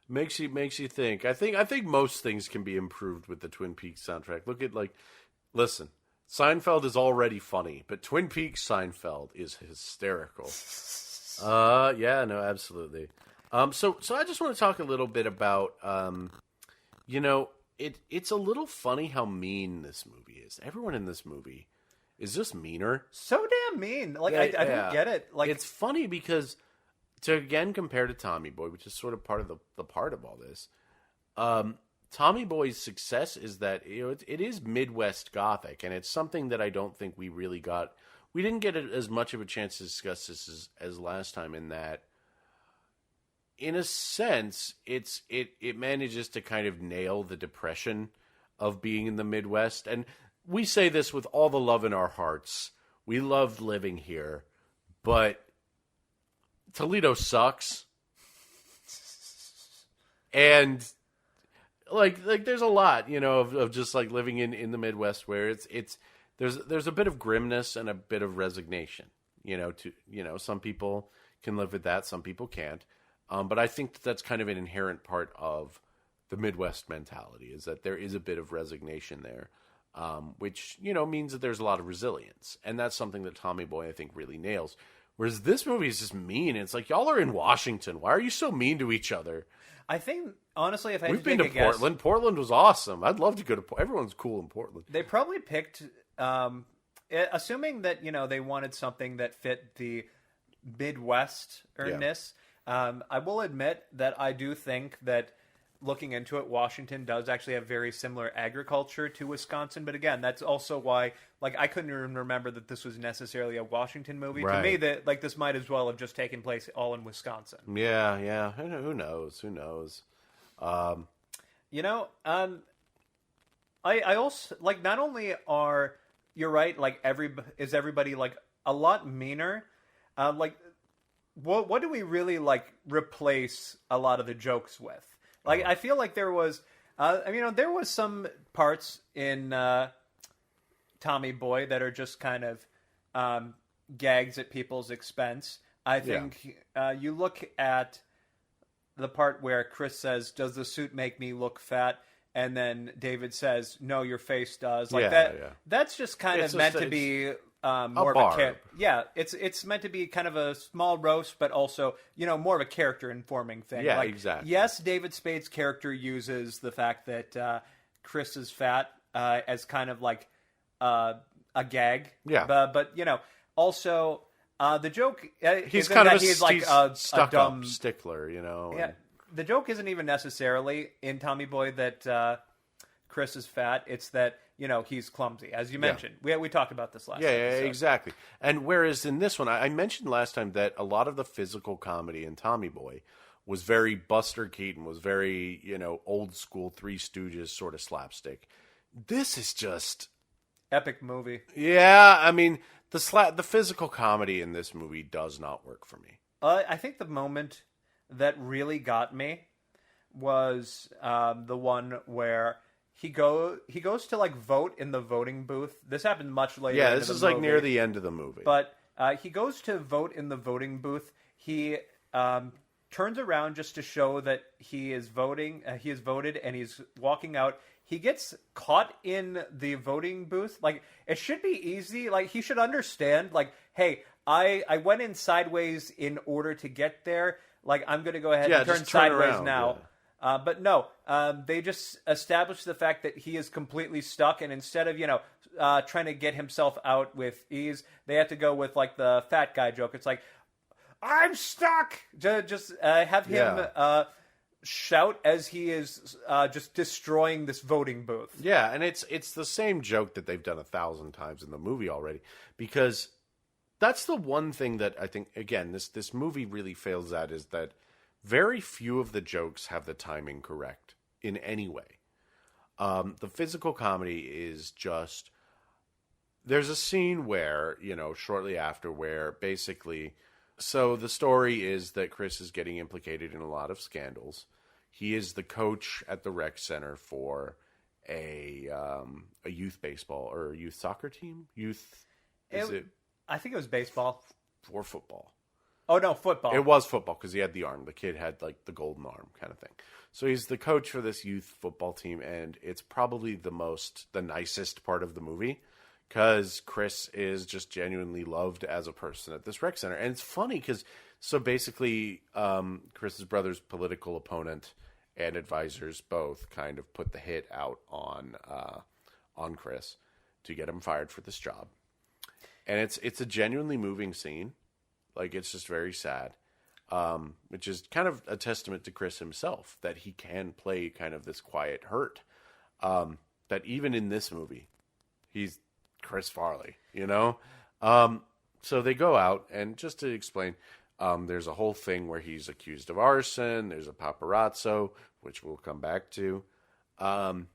Makes you think. I think most things can be improved with the Twin Peaks soundtrack. Listen, Seinfeld is already funny, but Twin Peaks Seinfeld is hysterical. Yeah, no, absolutely. So I just want to talk a little bit about, it's a little funny how mean this movie is. Everyone in this movie is just meaner. So damn mean. Like, I don't get it. Like, it's funny because, to again compare to Tommy Boy, which is sort of part of the part of all this, Tommy Boy's success is that it is Midwest Gothic, and it's something that I don't think we really got. We didn't get as much of a chance to discuss this as last time. In that, in a sense, it manages to kind of nail the depression of being in the Midwest, and we say this with all the love in our hearts. We loved living here, but Toledo sucks. And like there's a lot, of just like living in the Midwest where there's a bit of grimness and a bit of resignation. Some people can live with that, some people can't. But I think that's kind of an inherent part of the Midwest mentality, is that there is a bit of resignation there, which, means that there's a lot of resilience. And that's something that Tommy Boy, I think, really nails. Whereas this movie is just mean. It's like, y'all are in Washington. Why are you so mean to each other? I think, honestly, if I We've been to Portland. Portland was awesome. I'd love to go to Portland. Everyone's cool in Portland. They probably picked, assuming that, they wanted something that fit the Midwesterness. Yeah. I will admit that I do think that, looking into it, Washington does actually have very similar agriculture to Wisconsin. But again, that's also why, I couldn't even remember that this was necessarily a Washington movie. Right. To me, that this might as well have just taken place all in Wisconsin. Yeah. Who knows? I also, not only are, you're right, everybody, a lot meaner, what do we really, replace a lot of the jokes with? I feel like there was, there was some parts in Tommy Boy that are just kind of gags at people's expense. I think you look at the part where Chris says, "Does the suit make me look fat?" And then David says, "No, your face does." That's just kind of meant to be more barb. of a yeah, it's meant to be kind of a small roast, but also more of a character informing thing. Yeah, like, exactly. Yes, David Spade's character uses the fact that Chris is fat as kind of like a gag. Yeah, but also the joke he's isn't kind of that he's like a stuck dumb up stickler, Yeah, and... the joke isn't even necessarily in Tommy Boy that Chris is fat. It's that he's clumsy, as you mentioned. We talked about this last. Yeah, episode. exactly. And whereas in this one, I mentioned last time that a lot of the physical comedy in Tommy Boy was very Buster Keaton, was very old school Three Stooges sort of slapstick. This is just epic movie. Yeah, I mean the physical comedy in this movie does not work for me. I think the moment that really got me was the one where he goes to like vote in the voting booth. This happened much later. Yeah, into this the is like movie. near the end of the movie. But he goes to vote in the voting booth. He turns around just to show that he is voting. He has voted, and he's walking out. He gets caught in the voting booth. Like, it should be easy. Like, he should understand. Like, hey, I went in sideways in order to get there. Like, I'm going to go ahead and turn sideways around, now. Yeah. But no, they just established the fact that he is completely stuck, and instead of trying to get himself out with ease, they have to go with like the fat guy joke. It's like, I'm stuck. Just have him shout as he is just destroying this voting booth. Yeah, and it's the same joke that they've done 1,000 times in the movie already, because that's the one thing that I think, again, this movie really fails at, is that very few of the jokes have the timing correct in any way. The physical comedy is just... There's a scene where, shortly after, where basically... So the story is that Chris is getting implicated in a lot of scandals. He is the coach at the rec center for a youth baseball or youth soccer team. I think it was baseball or football. Oh no, football. It was football because he had the arm. The kid had like the golden arm kind of thing. So he's the coach for this youth football team, and it's probably the nicest part of the movie, because Chris is just genuinely loved as a person at this rec center. And it's funny because, so basically, Chris's brother's political opponent and advisors both kind of put the hit out on Chris to get him fired for this job. And it's a genuinely moving scene. Like, it's just very sad, which is kind of a testament to Chris himself, that he can play kind of this quiet hurt. That even in this movie, he's Chris Farley, So they go out, and just to explain, there's a whole thing where he's accused of arson. There's a paparazzo, which we'll come back to. And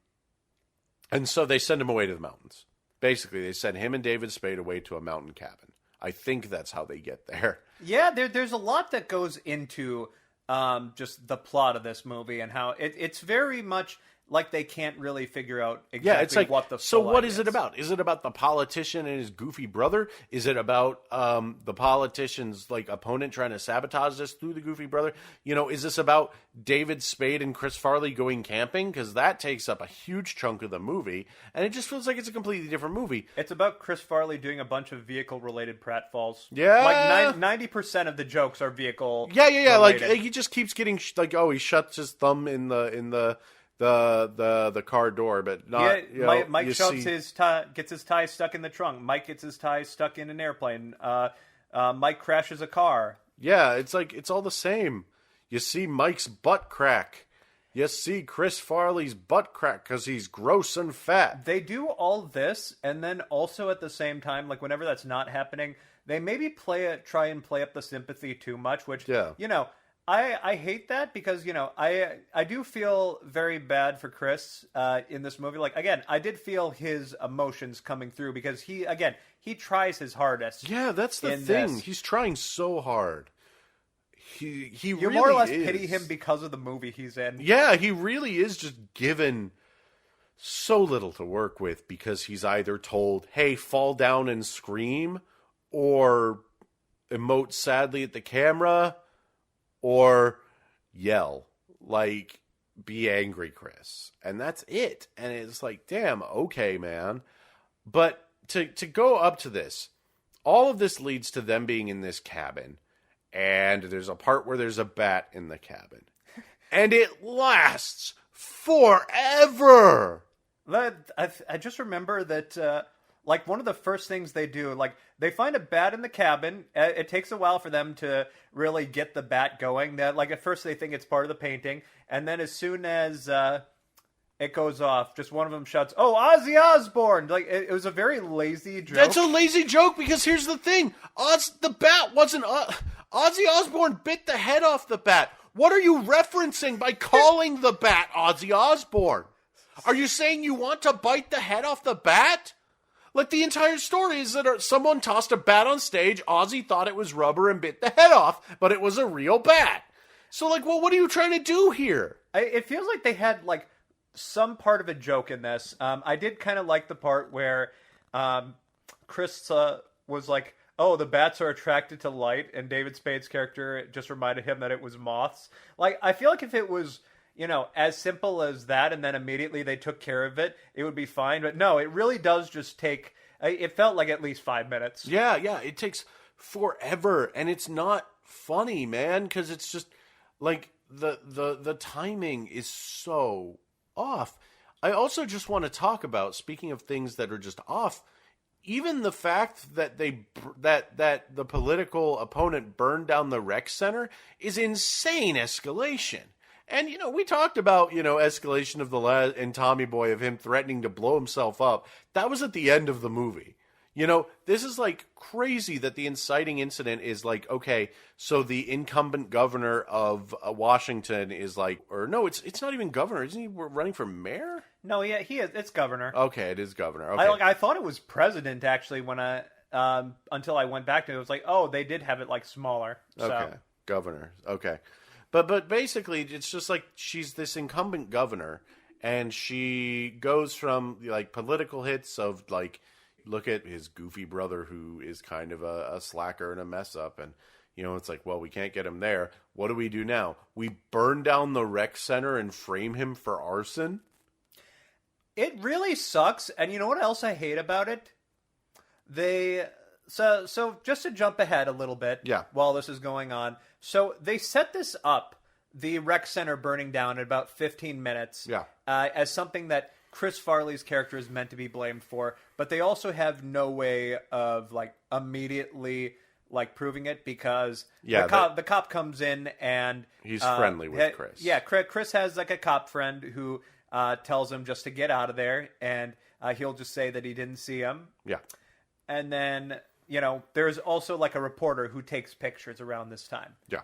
so they send him away to the mountains. Basically, they send him and David Spade away to a mountain cabin. I think that's how they get there. Yeah, there's a lot that goes into just the plot of this movie, and how it's very much like they can't really figure out exactly it's like, what the so full what idea is it about? Is it about the politician and his goofy brother? Is it about the politician's like opponent trying to sabotage this through the goofy brother? Is this about David Spade and Chris Farley going camping? Because that takes up a huge chunk of the movie, and it just feels like it's a completely different movie. It's about Chris Farley doing a bunch of vehicle-related pratfalls. Yeah, like 90% of the jokes are vehicle. Yeah. Like he just keeps getting he shuts his thumb in the car door, but not. Mike shoves gets his tie stuck in the trunk. Mike gets his tie stuck in an airplane. Mike crashes a car. Yeah, it's like it's all the same. You see Mike's butt crack. You see Chris Farley's butt crack because he's gross and fat. They do all this, and then also at the same time, like whenever that's not happening, they maybe try and play up the sympathy too much. Which I hate that, because, I do feel very bad for Chris in this movie. Like, again, I did feel his emotions coming through, because he tries his hardest. Yeah, that's the thing. He's trying so hard. You really more or less is. pity him because of the movie he's in. Yeah, he really is just given so little to work with, because he's either told, hey, fall down and scream, or emote sadly at the camera, or yell, like, be angry, Chris. And that's it. And it's like, damn, okay, man. But to go up to this, all of this leads to them being in this cabin, and there's a part where there's a bat in the cabin. And it lasts forever! I just remember that, like, one of the first things they do, like, they find a bat in the cabin. It takes a while for them to really get the bat going. That, like, at first they think it's part of the painting, and then as soon as it goes off, just one of them shouts, "Oh, Ozzy Osbourne!" Like, it was a very lazy joke. That's a lazy joke because here's the thing. The bat wasn't... Ozzy Osbourne bit the head off the bat. What are you referencing by calling the bat Ozzy Osbourne? Are you saying you want to bite the head off the bat? Like, the entire story is that someone tossed a bat on stage, Ozzy thought it was rubber and bit the head off, but it was a real bat. So, like, well, what are you trying to do here? It feels like they had, like, some part of a joke in this. I did kind of like the part where Chris was like, "Oh, the bats are attracted to light," and David Spade's character just reminded him that it was moths. Like, I feel like if it was, you know, as simple as that, and then immediately they took care of it, it would be fine. But no, it really does just take... It felt like at least 5 minutes. Yeah, it takes forever, and it's not funny, man, because it's just, like, the timing is so off. I also just want to talk about, speaking of things that are just off, even the fact that that the political opponent burned down the rec center is insane escalation. And, you know, we talked about, you know, escalation of in Tommy Boy of him threatening to blow himself up. That was at the end of the movie. You know, this is, like, crazy that the inciting incident is, like, okay, so the incumbent governor of Washington is, like, or no, it's not even governor. Isn't he running for mayor? No, yeah, he is. It's governor. Okay, it is governor. Okay. I thought it was president, actually, when until I went back to it. It was like, oh, they did have it, like, smaller. So. Okay, governor. Okay. But basically, it's just like she's this incumbent governor, and she goes from, like, political hits of, like, look at his goofy brother who is kind of a slacker and a mess up, and, you know, it's like, well, we can't get him there. What do we do now? We burn down the rec center and frame him for arson? It really sucks, and you know what else I hate about it? So just to jump ahead a little bit, yeah, while this is going on, so they set this up, the rec center burning down in about 15 minutes, yeah, as something that Chris Farley's character is meant to be blamed for, but they also have no way of, like, immediately, like, proving it, because the cop comes in and he's friendly with Chris. Yeah, Chris has, like, a cop friend who tells him just to get out of there, and he'll just say that he didn't see him. Yeah. And then, you know, there's also, like, a reporter who takes pictures around this time. Yeah.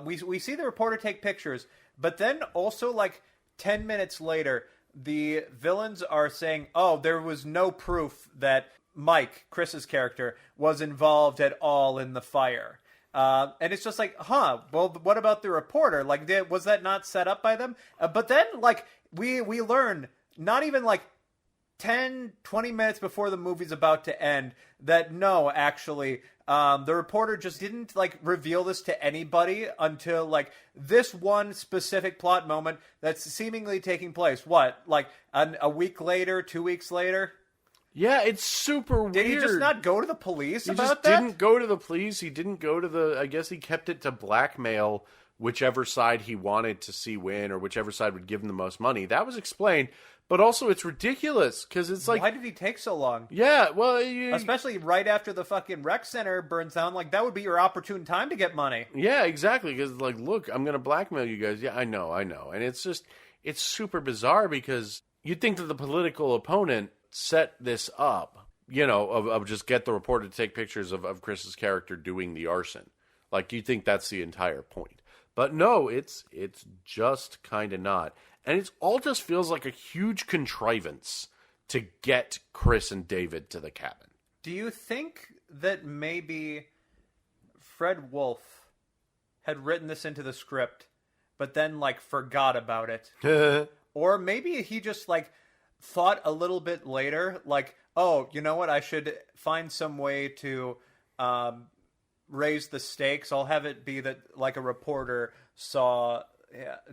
We see the reporter take pictures, but then also, like, 10 minutes later, the villains are saying, oh, there was no proof that Mike, Chris's character, was involved at all in the fire. And it's just like, well, what about the reporter? Like, was that not set up by them? But then, like, we learn, not even, like, 10, 20 minutes before the movie's about to end, that no, actually, the reporter just didn't, like, reveal this to anybody until, like, this one specific plot moment that's seemingly taking place. What, like, a week later, 2 weeks later? Yeah, it's super weird. Did he just not go to the police about that? He just didn't go to the police. He didn't go to I guess he kept it to blackmail whichever side he wanted to see win, or whichever side would give him the most money. That was explained. But also, it's ridiculous, because it's like... Why did he take so long? Yeah, well... Especially right after the fucking rec center burns down, like, that would be your opportune time to get money. Yeah, exactly, because, like, look, I'm going to blackmail you guys. Yeah, I know. And it's just... It's super bizarre, because you'd think that the political opponent set this up, you know, of just get the reporter to take pictures of Chris's character doing the arson. Like, you'd think that's the entire point. But no, it's just kind of not. And it all just feels like a huge contrivance to get Chris and David to the cabin. Do you think that maybe Fred Wolf had written this into the script, but then, like, forgot about it? Or maybe he just, like, thought a little bit later, like, oh, you know what, I should find some way to raise the stakes. I'll have it be that, like, a reporter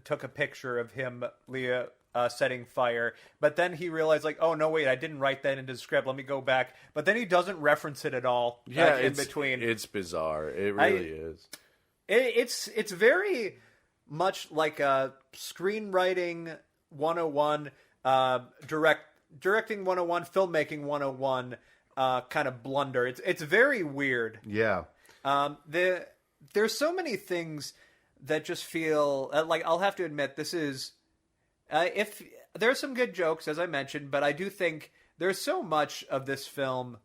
took a picture of him setting fire, but then he realized, like, oh, no, wait, I didn't write that into the script. Let me go back. But then he doesn't reference it at all in between. It's bizarre. It really is. It's very much like a screenwriting 101, directing 101, filmmaking 101 kind of blunder. It's very weird. Yeah. There's so many things that just feel like, I'll have to admit, this is if there are some good jokes, as I mentioned, but I do think there's so much of this film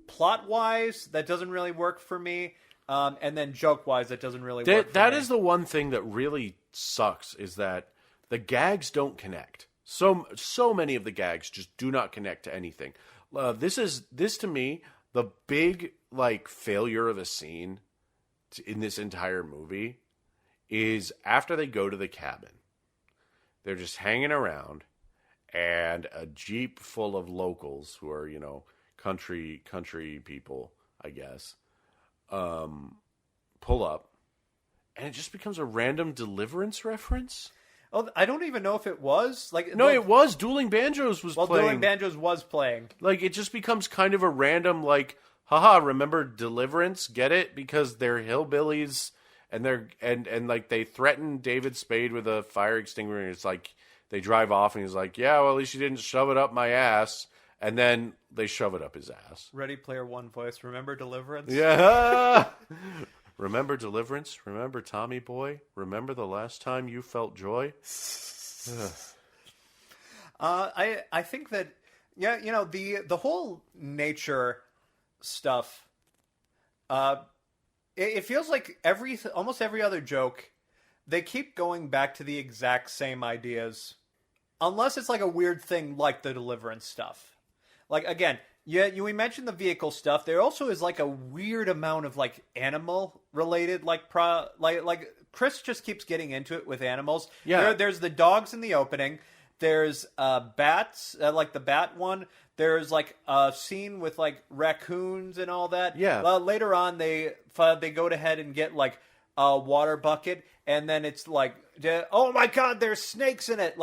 plot wise that doesn't really work for me, and then joke wise that doesn't really work for that me. is the one thing that really sucks, is that the gags don't connect. So many of the gags just do not connect to anything. This to me, the big failure of a scene in this entire movie is after they go to the cabin. They're just hanging around, and a Jeep full of locals who are, country people, I guess, pull up, and it just becomes a random Deliverance reference. Oh, I don't even know if it was. It was. Dueling Banjos was playing. Dueling Banjos was playing. It just becomes kind of a random, haha, remember Deliverance? Get it? Because they're hillbillies, and they threaten David Spade with a fire extinguisher, and it's they drive off, and he's like, yeah, well, at least you didn't shove it up my ass. And then they shove it up his ass. Ready Player One voice. Remember Deliverance? Yeah. Remember Deliverance? Remember Tommy Boy? Remember the last time you felt joy? I think that, the whole nature stuff, it feels like almost every other joke, they keep going back to the exact same ideas, unless it's a weird thing like the Deliverance stuff. Again, we mentioned the vehicle stuff. There also is a weird amount of animal related, Chris just keeps getting into it with animals. Yeah. There's the dogs in the opening. There's bats, the bat one. There's a scene with raccoons and all that. Yeah. Later on, they go ahead and get a water bucket, and then it's oh my God, there's snakes in it.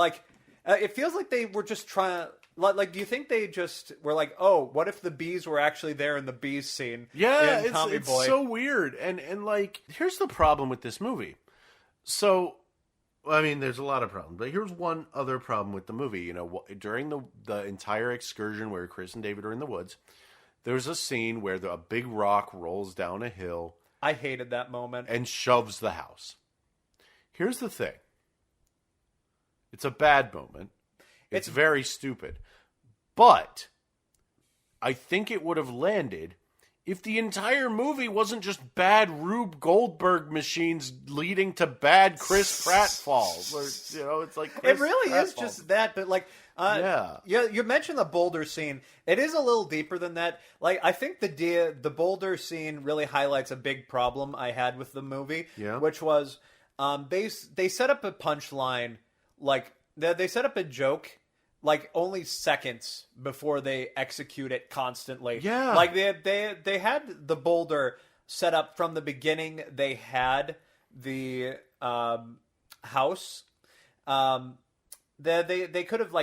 It feels like they were just trying. Do you think they just were oh, what if the bees were actually there in the bees scene? Yeah, in Tommy it's Boy? so weird. And here's the problem with this movie. So, I mean, there's a lot of problems, but here's one other problem with the movie. During the entire excursion where Chris and David are in the woods, there's a scene where a big rock rolls down a hill. I hated that moment. And shoves the house. Here's the thing. It's a bad moment. It's very stupid. But I think it would have landed if the entire movie wasn't just bad Rube Goldberg machines leading to bad Chris Pratt falls. Or, it's Chris it really Pratt is falls. just that, but yeah. You mentioned the boulder scene. It is a little deeper than that. I think the boulder scene really highlights a big problem I had with the movie, which was they set up a punchline, they set up a joke only seconds before they execute it constantly. Yeah. They had the boulder set up from the beginning. They had the house. They could have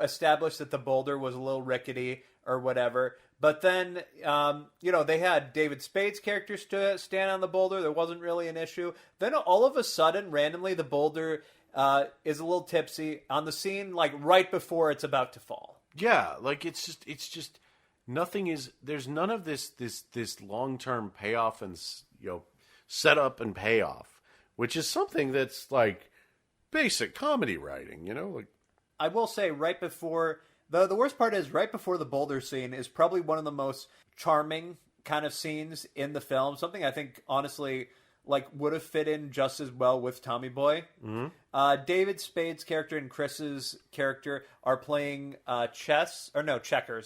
established that the boulder was a little rickety or whatever. But then they had David Spade's character stand on the boulder. There wasn't really an issue. Then all of a sudden, randomly, the boulder is a little tipsy on the scene, right before it's about to fall. Yeah, it's just nothing is. There's none of this long-term payoff and setup and payoff, which is something that's basic comedy writing. I will say, right before the worst part is right before the boulder scene is probably one of the most charming kind of scenes in the film. Something I think honestly would have fit in just as well with Tommy Boy. Mm-hmm. David Spade's character and Chris's character are playing checkers,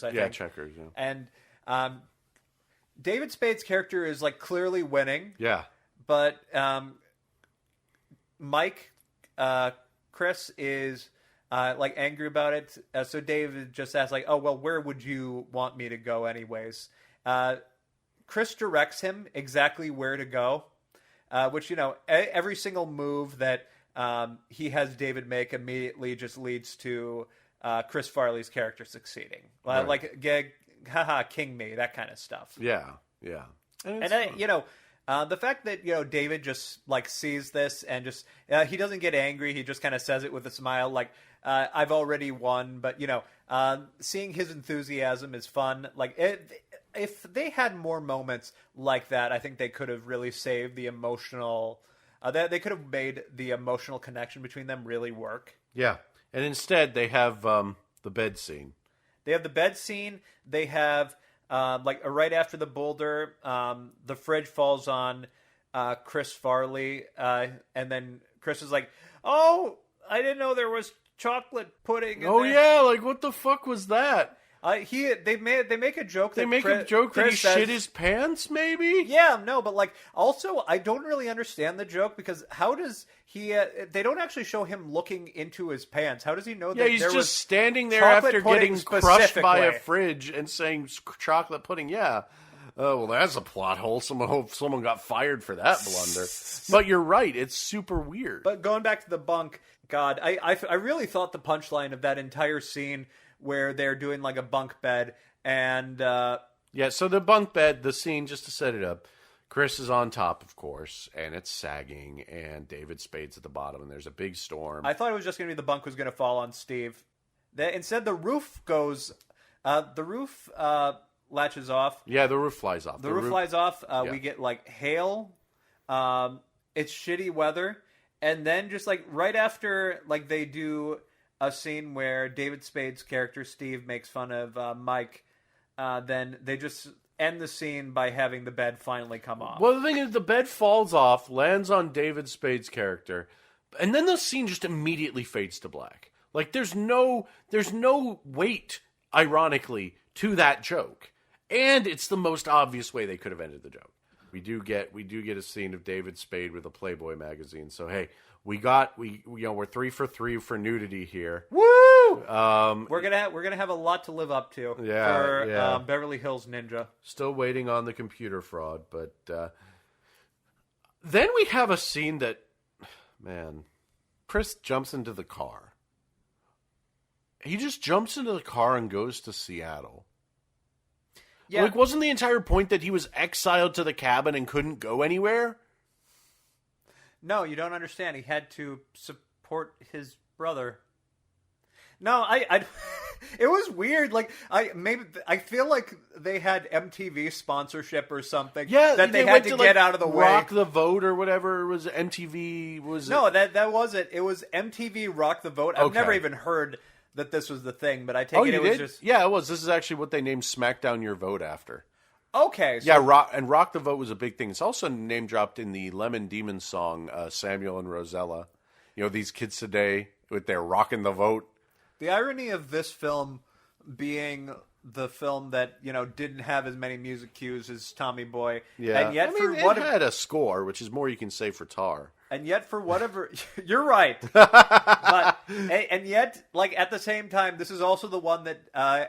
I think. Yeah, checkers, yeah. And David Spade's character is clearly winning. Yeah. But Chris is angry about it. So David just asks oh, well, where would you want me to go anyways? Chris directs him exactly where to go. Which, every single move that he has David make immediately just leads to Chris Farley's character succeeding. Right. Like, gag, haha, king me, that kind of stuff. Yeah. And the fact that, David just, like, sees this and just, he doesn't get angry. He just kind of says it with a smile, like, I've already won. But, seeing his enthusiasm is fun. Like, if they had more moments like that, I think they could have really saved the emotional... they could have made the emotional connection between them really work. Yeah. And instead, they have the bed scene. They have the bed scene. They have... right after the boulder, the fridge falls on Chris Farley, and then Chris is like, "Oh, I didn't know there was chocolate pudding." Yeah, like what the fuck was that? They make a joke. They make a joke that he shit his pants, maybe. Yeah, no, but like also, I don't really understand the joke because how does he? They don't actually show him looking into his pants. How does he know that? Yeah, he's there just was standing there chocolate after pudding getting crushed by a specifically? fridge and saying chocolate pudding. Yeah. Oh, well, that's a plot hole. Someone got fired for that blunder. But you're right. It's super weird. But going back to the bunk, God, I really thought the punchline of that entire scene where they're doing like a bunk bed and... Yeah, so the bunk bed, the scene, just to set it up, Chris is on top, of course, and it's sagging, and David Spade's at the bottom, and there's a big storm. I thought it was just going to be the bunk was going to fall on Steve. Instead, the roof goes... the roof latches off. Yeah, the roof flies off. The roof flies off. Yeah. We get like hail. It's shitty weather. And then just like right after like they do a scene where David Spade's character Steve makes fun of Mike, then they just end the scene by having the bed finally come off. Well, the thing is, the bed falls off, lands on David Spade's character, and then the scene just immediately fades to black. Like there's no weight, ironically, to that joke, and it's the most obvious way they could have ended the joke. We do get a scene of David Spade with a Playboy magazine. So hey, we're 3 for 3 for nudity here. Woo! We're gonna have a lot to live up to for Beverly Hills Ninja. Still waiting on the computer fraud, but then we have a scene that, man, Chris jumps into the car. He just jumps into the car and goes to Seattle. Yeah. Like, wasn't the entire point that he was exiled to the cabin and couldn't go anywhere? No, you don't understand. He had to support his brother. No, I it was weird. Like, I feel like they had MTV sponsorship or something. Yeah, that they had to get out of the way. Rock the Vote or whatever was MTV. That wasn't. It was MTV Rock the Vote. I've never even heard that this was the thing, but I take it was just... Yeah, it was. This is actually what they named Smackdown Your Vote after. Okay. So... Yeah, Rock the Vote was a big thing. It's also name dropped in the Lemon Demon song, Samuel and Rosella. You know, these kids today with their rockin' the vote. The irony of this film being the film that, didn't have as many music cues as Tommy Boy. Yeah. And yet it had a score, which is more you can say for Tar. And yet, for whatever... You're right. And yet, like, at the same time, this is also the one that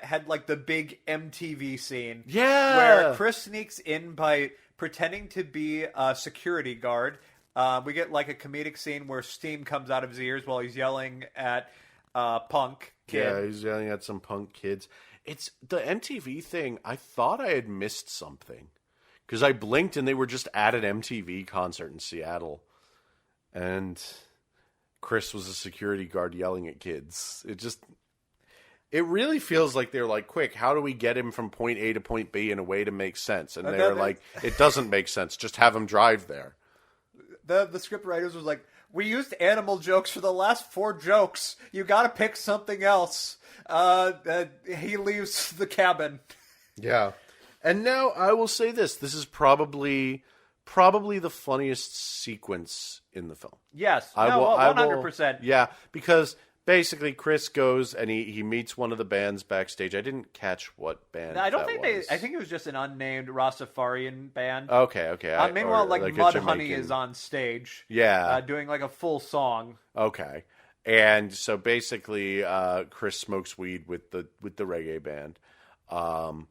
had, like, the big MTV scene. Yeah! Where Chris sneaks in by pretending to be a security guard. We get, like, a comedic scene where steam comes out of his ears while he's yelling at punk kid. Yeah, he's yelling at some punk kids. It's the MTV thing. I thought I had missed something. Because I blinked and they were just at an MTV concert in Seattle. And Chris was a security guard yelling at kids. It really feels like they're like, quick, how do we get him from point A to point B in a way to make sense? And they're like, it doesn't make sense. Just have him drive there. The script writers was like, we used animal jokes for the last 4 jokes. You got to pick something else. He leaves the cabin. Yeah. And now I will say this. This is probably the funniest sequence in the film. Yes. 100%. Yeah, because basically Chris goes and he meets one of the bands backstage. I didn't catch what band I was. I think it was just an unnamed Rastafarian band. Okay. Meanwhile, like Mudhoney is on stage. Yeah. Doing like a full song. Okay. And so basically Chris smokes weed with the reggae band. And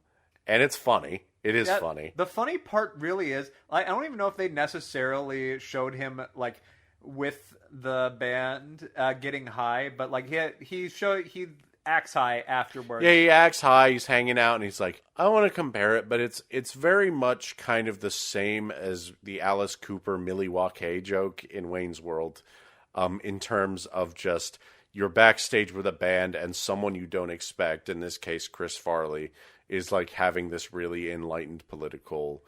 it's funny. It is funny. The funny part really is, I don't even know if they necessarily showed him, like, with the band getting high, but like he acts high afterwards. Yeah, he acts high. He's hanging out, and he's like, I want to compare it, but it's very much kind of the same as the Alice Cooper Millie Walker joke in Wayne's World, in terms of just you're backstage with a band and someone you don't expect, in this case Chris Farley, is like having this really enlightened political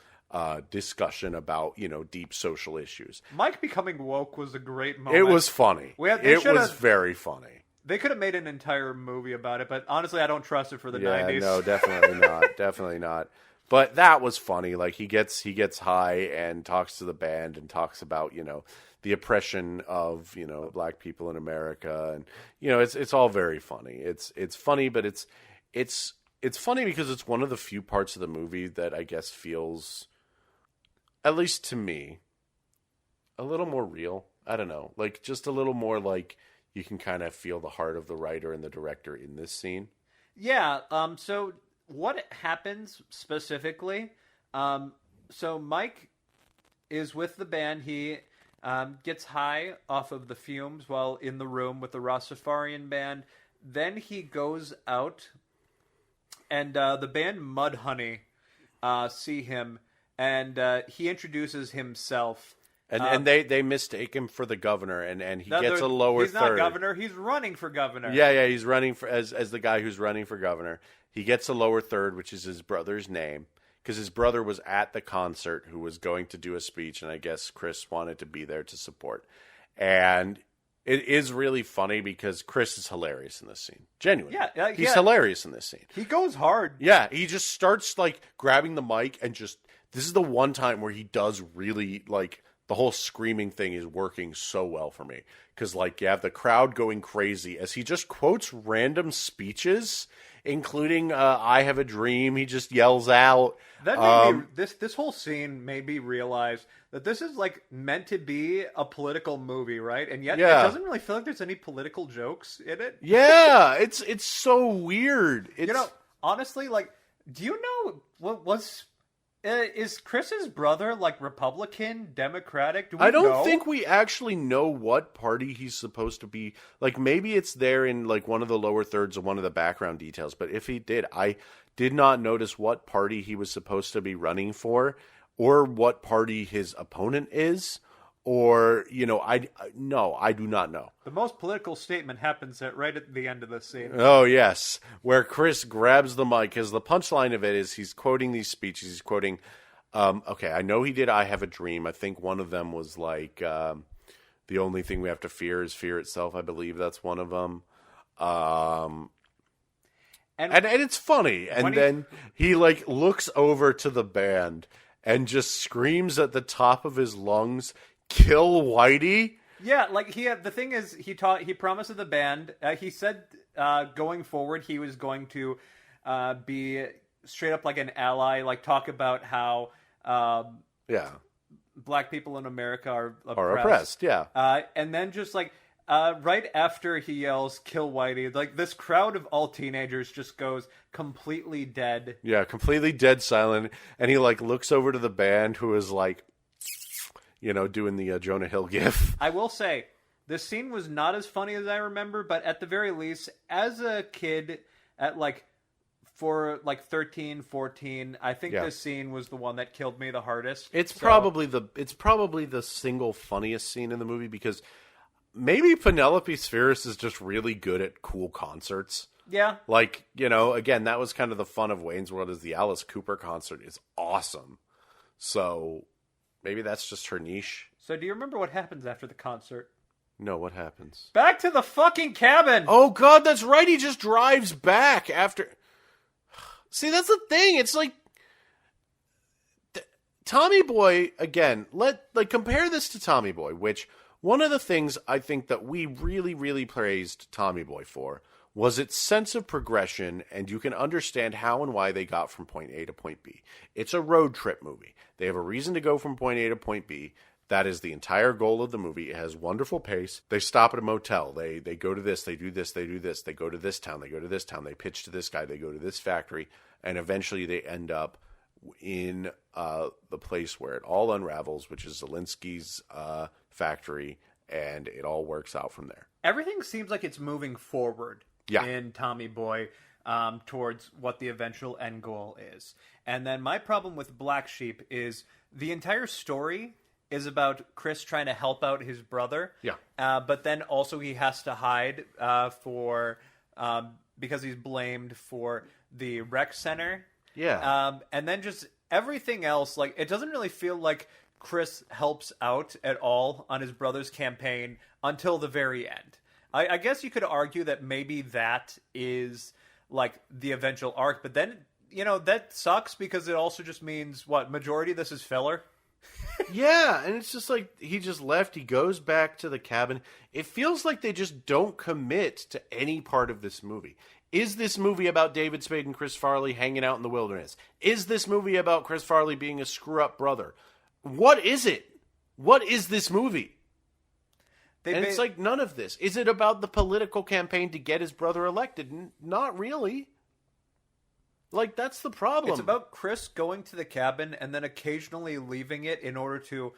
discussion about, deep social issues. Mike becoming woke was a great moment. It was funny. It was very funny. They could have made an entire movie about it, but honestly, I don't trust it for the Yeah, 90s. no, definitely not. Definitely not. But that was funny. Like he gets high and talks to the band and talks about, the oppression of, black people in America, and it's all very funny. It's funny, but it's funny because it's one of the few parts of the movie that I guess feels, at least to me, a little more real. I don't know. Like just a little more like you can kind of feel the heart of the writer and the director in this scene. Yeah. So what happens specifically? So Mike is with the band. He gets high off of the fumes while in the room with the Rastafarian band. Then he goes out, and the band Mudhoney see him, and he introduces himself. And they mistake him for the governor, and he gets a lower third. He's not governor. He's running for governor. Yeah, he's running for as the guy who's running for governor. He gets a lower third, which is his brother's name, because his brother was at the concert who was going to do a speech, and I guess Chris wanted to be there to support. And it is really funny because Chris is hilarious in this scene. Genuinely. Yeah, he's hilarious in this scene. He goes hard. Yeah, he just starts like grabbing the mic and just, this is the one time where he does really like, the whole screaming thing is working so well for me. Because, like, you have the crowd going crazy as he just quotes random speeches, including I Have a Dream. He just yells out. That made me, this whole scene made me realize that this is, like, meant to be a political movie, right? And yet it doesn't really feel like there's any political jokes in it. Yeah, it's so weird. Honestly, like, do you know what was... is Chris's brother, like, Republican, Democratic? Do we I don't know? think we actually know what party he's supposed to be. Like, maybe it's there in, like, one of the lower thirds of one of the background details. But if he did, I did not notice what party he was supposed to be running for or what party his opponent is. Or, I do not know. The most political statement happens right at the end of the scene. Oh, yes. Where Chris grabs the mic, because the punchline of it is he's quoting these speeches. He's quoting, okay, I know he did I Have a Dream. I think one of them was like, the only thing we have to fear is fear itself. I believe that's one of them. And it's funny. And then he like looks over to the band and just screams at the top of his lungs, "Kill Whitey." Yeah, like the thing is, he promised the band. He said going forward he was going to be straight up like an ally, like talk about how black people in America are oppressed. Yeah, and then just like right after he yells "Kill Whitey," like this crowd of all teenagers just goes completely dead. Yeah, completely dead silent, and he like looks over to the band who is like, doing the Jonah Hill gif. I will say, this scene was not as funny as I remember, but at the very least, as a kid at for 13, 14, I think this scene was the one that killed me the hardest. It's probably the single funniest scene in the movie because maybe Penelope Spheeris is just really good at cool concerts. Yeah. Like, again, that was kind of the fun of Wayne's World is the Alice Cooper concert is awesome. So maybe that's just her niche. So do you remember what happens after the concert? No, what happens? Back to the fucking cabin! Oh, God, that's right. He just drives back after... See, that's the thing. It's like... Tommy Boy, again, compare this to Tommy Boy, which one of the things I think that we really, really praised Tommy Boy for was its sense of progression, and you can understand how and why they got from point A to point B. It's a road trip movie. They have a reason to go from point A to point B. That is the entire goal of the movie. It has wonderful pace. They stop at a motel. They go to this. They do this. They do this. They go to this town. They go to this town. They pitch to this guy. They go to this factory. And eventually they end up in the place where it all unravels, which is Zelensky's factory. and it all works out from there. Everything seems like it's moving forward in Tommy Boy towards what the eventual end goal is. And then my problem with Black Sheep is the entire story is about Chris trying to help out his brother. Yeah. But then also he has to hide because he's blamed for the rec center. Yeah. And then just everything else, like, it doesn't really feel like Chris helps out at all on his brother's campaign until the very end. I guess you could argue that maybe that is, like, the eventual arc, but then, that sucks because it also just means, majority of this is filler? Yeah, and it's just like, he just left, he goes back to the cabin. It feels like they just don't commit to any part of this movie. Is this movie about David Spade and Chris Farley hanging out in the wilderness? Is this movie about Chris Farley being a screw-up brother? What is it? What is this movie? It's like none of this. Is it about the political campaign to get his brother elected? Not really. Like, that's the problem. It's about Chris going to the cabin and then occasionally leaving it in order to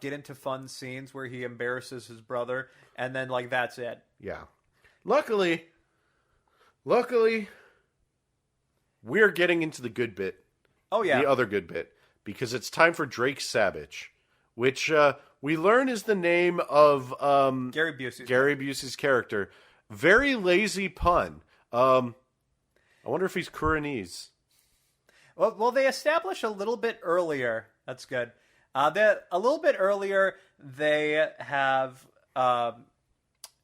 get into fun scenes where he embarrasses his brother, and then, like, that's it. Yeah. Luckily, we're getting into the good bit. Oh, yeah. The other good bit. Because it's time for Drake Savage, which we learn is the name of Gary Busey's character. Very lazy pun. I wonder if he's Kuranese. Well, they establish a little bit earlier. That's good. A little bit earlier, they have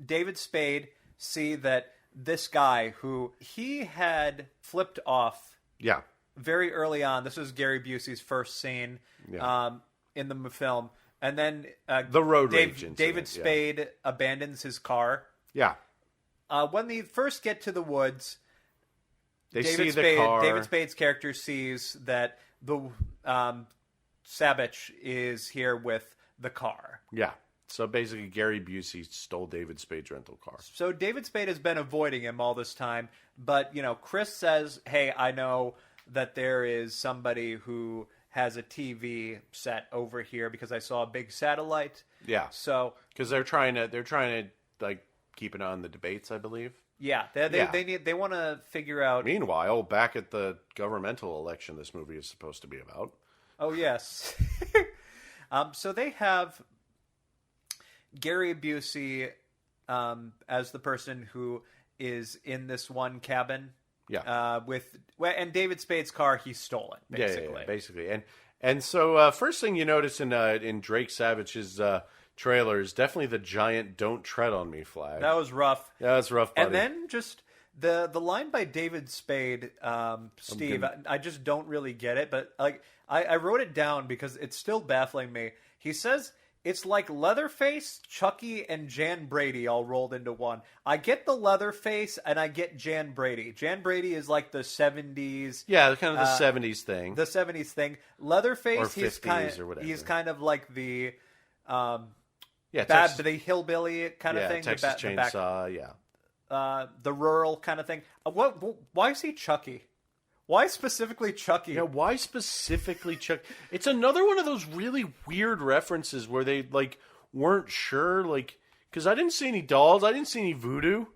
David Spade see that this guy who he had flipped off. Yeah. Very early on, this was Gary Busey's first scene in the film, and then the road rage incident, David Spade abandons his car. Yeah. When they first get to the woods, see the car. David Spade's character sees that the Savage is here with the car. Yeah. So basically, Gary Busey stole David Spade's rental car. So David Spade has been avoiding him all this time, but Chris says, "Hey, I know that there is somebody who has a TV set over here because I saw a big satellite." Yeah. So because they're trying to like keep an eye on the debates, I believe. Yeah, they want to figure out. Meanwhile, back at the governmental election, this movie is supposed to be about. Oh yes. So they have Gary Busey as the person who is in this one cabin. Yeah. And David Spade's car, he stole it, basically. Yeah, basically. And so first thing you notice in Drake Savage's trailer is definitely the giant "Don't Tread on Me" flag. That was rough. Yeah, that's rough, buddy. And then just the line by David Spade, Steve, I just don't really get it, but like I wrote it down because it's still baffling me. He says it's like Leatherface, Chucky, and Jan Brady all rolled into one. I get the Leatherface, and I get Jan Brady. Jan Brady is like the 70s. Yeah, kind of the 70s thing. The 70s thing. Leatherface, or 50s or whatever. He's kind of like the Texas, the hillbilly kind of thing. Texas Chainsaw, the rural kind of thing. Why is he Chucky? Why specifically Chucky? Yeah, why specifically Chucky? It's another one of those really weird references where they like weren't sure, like, because I didn't see any dolls, I didn't see any voodoo.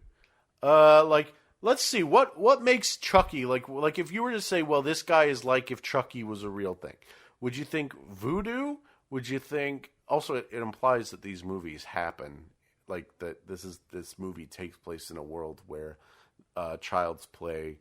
Like, let's see what makes Chucky like if you were to say, well, this guy is like if Chucky was a real thing. Would you think voodoo? Would you think also it implies that these movies happen, like that this movie takes place in a world where Child's Play,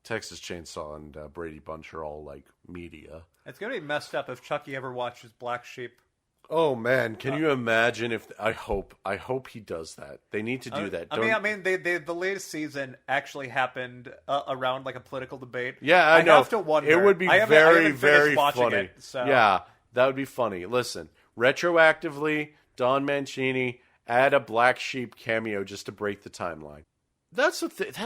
Texas Chainsaw, and Brady Bunch are all like media. It's gonna be messed up if Chucky ever watches Black Sheep. Oh man, can you imagine if I hope he does that. They need to do that. I mean, the latest season actually happened around like a political debate. Yeah, I know. I have to wonder. It would be very funny. It, so. Yeah, that would be funny. Listen, retroactively, Don Mancini add a Black Sheep cameo just to break the timeline. That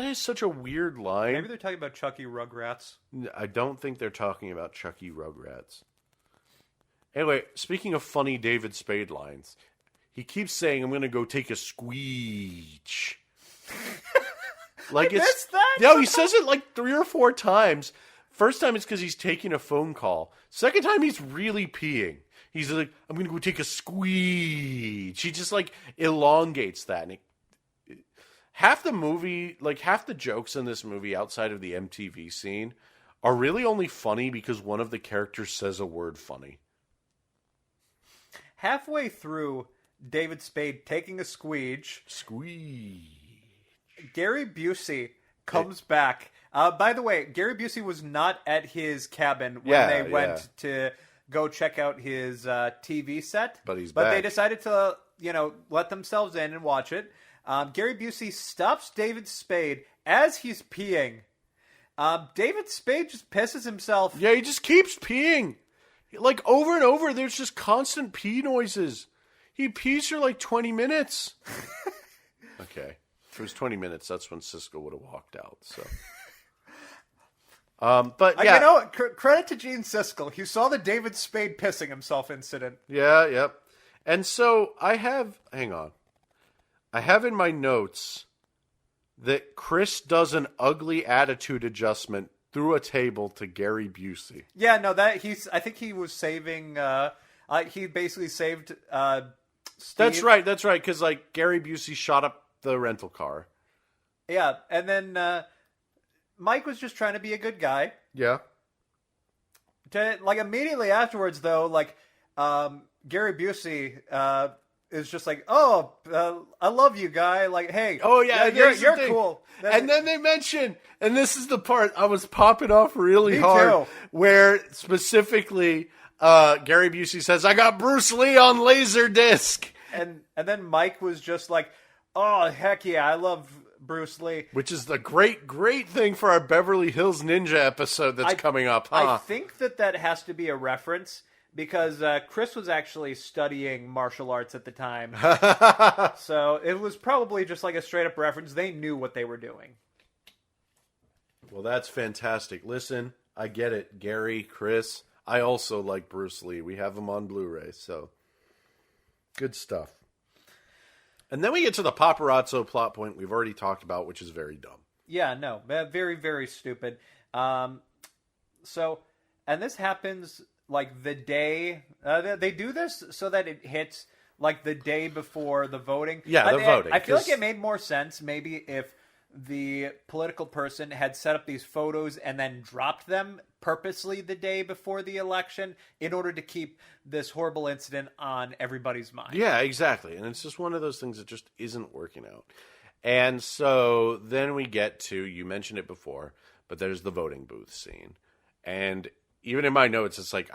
is such a weird line. Maybe they're talking about Chucky Rugrats. I don't think they're talking about Chucky Rugrats. Anyway, speaking of funny David Spade lines, he keeps saying, "I'm going to go take a squeege." Like I missed that. No, he says it like 3 or 4 times. First time it's because he's taking a phone call. Second time he's really peeing. He's like, I'm going to go take a squeeze. She just like elongates that. And half the movie, like half the jokes in this movie outside of the MTV scene are really only funny because one of the characters says a word funny. Halfway through David Spade taking a squeege, Gary Busey comes back. By the way, Gary Busey was not at his cabin when they went to go check out his TV set. But he's But back. they decided to, let themselves in and watch it. Gary Busey stops David Spade as he's peeing. David Spade just pisses himself. Yeah, he just keeps peeing. Like, over and over, there's just constant pee noises. He pees for like 20 minutes. Okay. If it was 20 minutes, that's when Siskel would have walked out, so... but yeah, Credit to Gene Siskel. He saw the David Spade pissing himself incident. Yeah, yep. And so hang on. I have in my notes that Chris does an ugly attitude adjustment through a table to Gary Busey. Yeah, no, I think he was saving, he basically saved, Steve. That's right, because like Gary Busey shot up the rental car. Yeah, and then, Mike was just trying to be a good guy. Yeah. Immediately afterwards, though, Gary Busey is just like, "Oh, I love you, guy." Like, hey, oh yeah, you're cool. And then they mention, and this is the part I was popping off really Me hard, too. where specifically Gary Busey says, "I got Bruce Lee on Laserdisc," and then Mike was just like, "Oh heck yeah, I love Bruce Lee," which is the great thing for our Beverly Hills Ninja episode that's coming up. Huh? I think that has to be a reference because Chris was actually studying martial arts at the time, so it was probably just like a straight up reference. They knew what they were doing. Well, that's fantastic. Listen, I get it, Gary, Chris. I also like Bruce Lee. We have him on Blu-ray, so good stuff. And then we get to the paparazzo plot point we've already talked about, which is very dumb. Yeah, no, very, very stupid. And this happens like the day they do this so that it hits like the day before the voting. Yeah, the voting. I feel like it made more sense maybe if the political person had set up these photos and then dropped them purposely the day before the election in order to keep this horrible incident on everybody's mind. Yeah, exactly. And it's just one of those things that just isn't working out. And so then we get to, you mentioned it before, but there's the voting booth scene. And even in my notes, it's like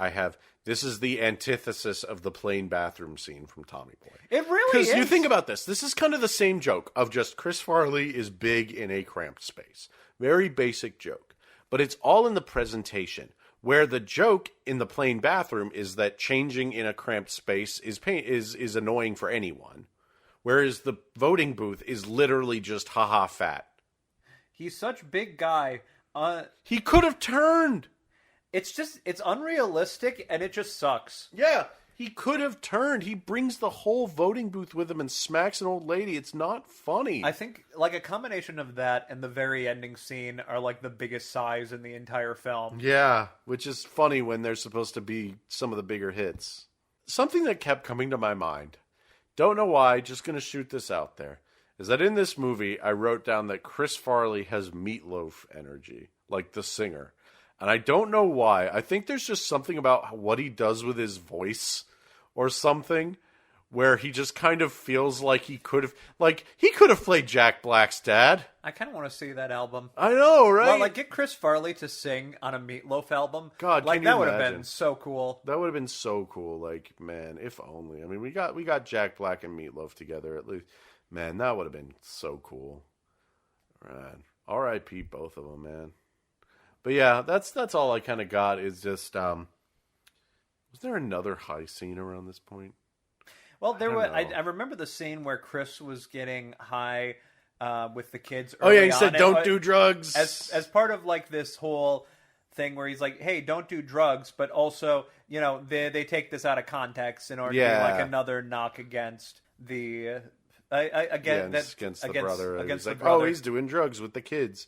this is the antithesis of the plain bathroom scene from Tommy Boy. It really is. Because you think about this. This is kind of the same joke of just Chris Farley is big in a cramped space. Very basic joke. But it's all in the presentation, where the joke in the plain bathroom is that changing in a cramped space is annoying for anyone. Whereas the voting booth is literally just haha fat. He's such a big guy. He could have turned. It's unrealistic and it just sucks. Yeah, he could have turned. He brings the whole voting booth with him and smacks an old lady. It's not funny. I think like a combination of that and the very ending scene are like the biggest sighs in the entire film. Yeah, which is funny when they're supposed to be some of the bigger hits. Something that kept coming to my mind, don't know why, just going to shoot this out there, is that in this movie I wrote down that Chris Farley has Meatloaf energy, like the singer. And I don't know why. I think there's just something about what he does with his voice or something where he just kind of feels like he could have played Jack Black's dad. I kind of want to see that album. I know, right? Well, like get Chris Farley to sing on a Meatloaf album. God, like can that you would have imagine? been so cool. That would have been so cool. Like, man, if only. I mean, we got Jack Black and Meatloaf together at least. Man, that would have been so cool. Right. R.I.P. both of them, man. But yeah, that's all I kind of got is just, was there another high scene around this point? Well, I remember the scene where Chris was getting high with the kids. Oh yeah, he on. said, "Don't do drugs." As part of like this whole thing where he's like, "Hey, don't do drugs," but also, they take this out of context in order to be like another knock against the against the brother. Against he's the like, brother. oh, he's doing drugs with the kids.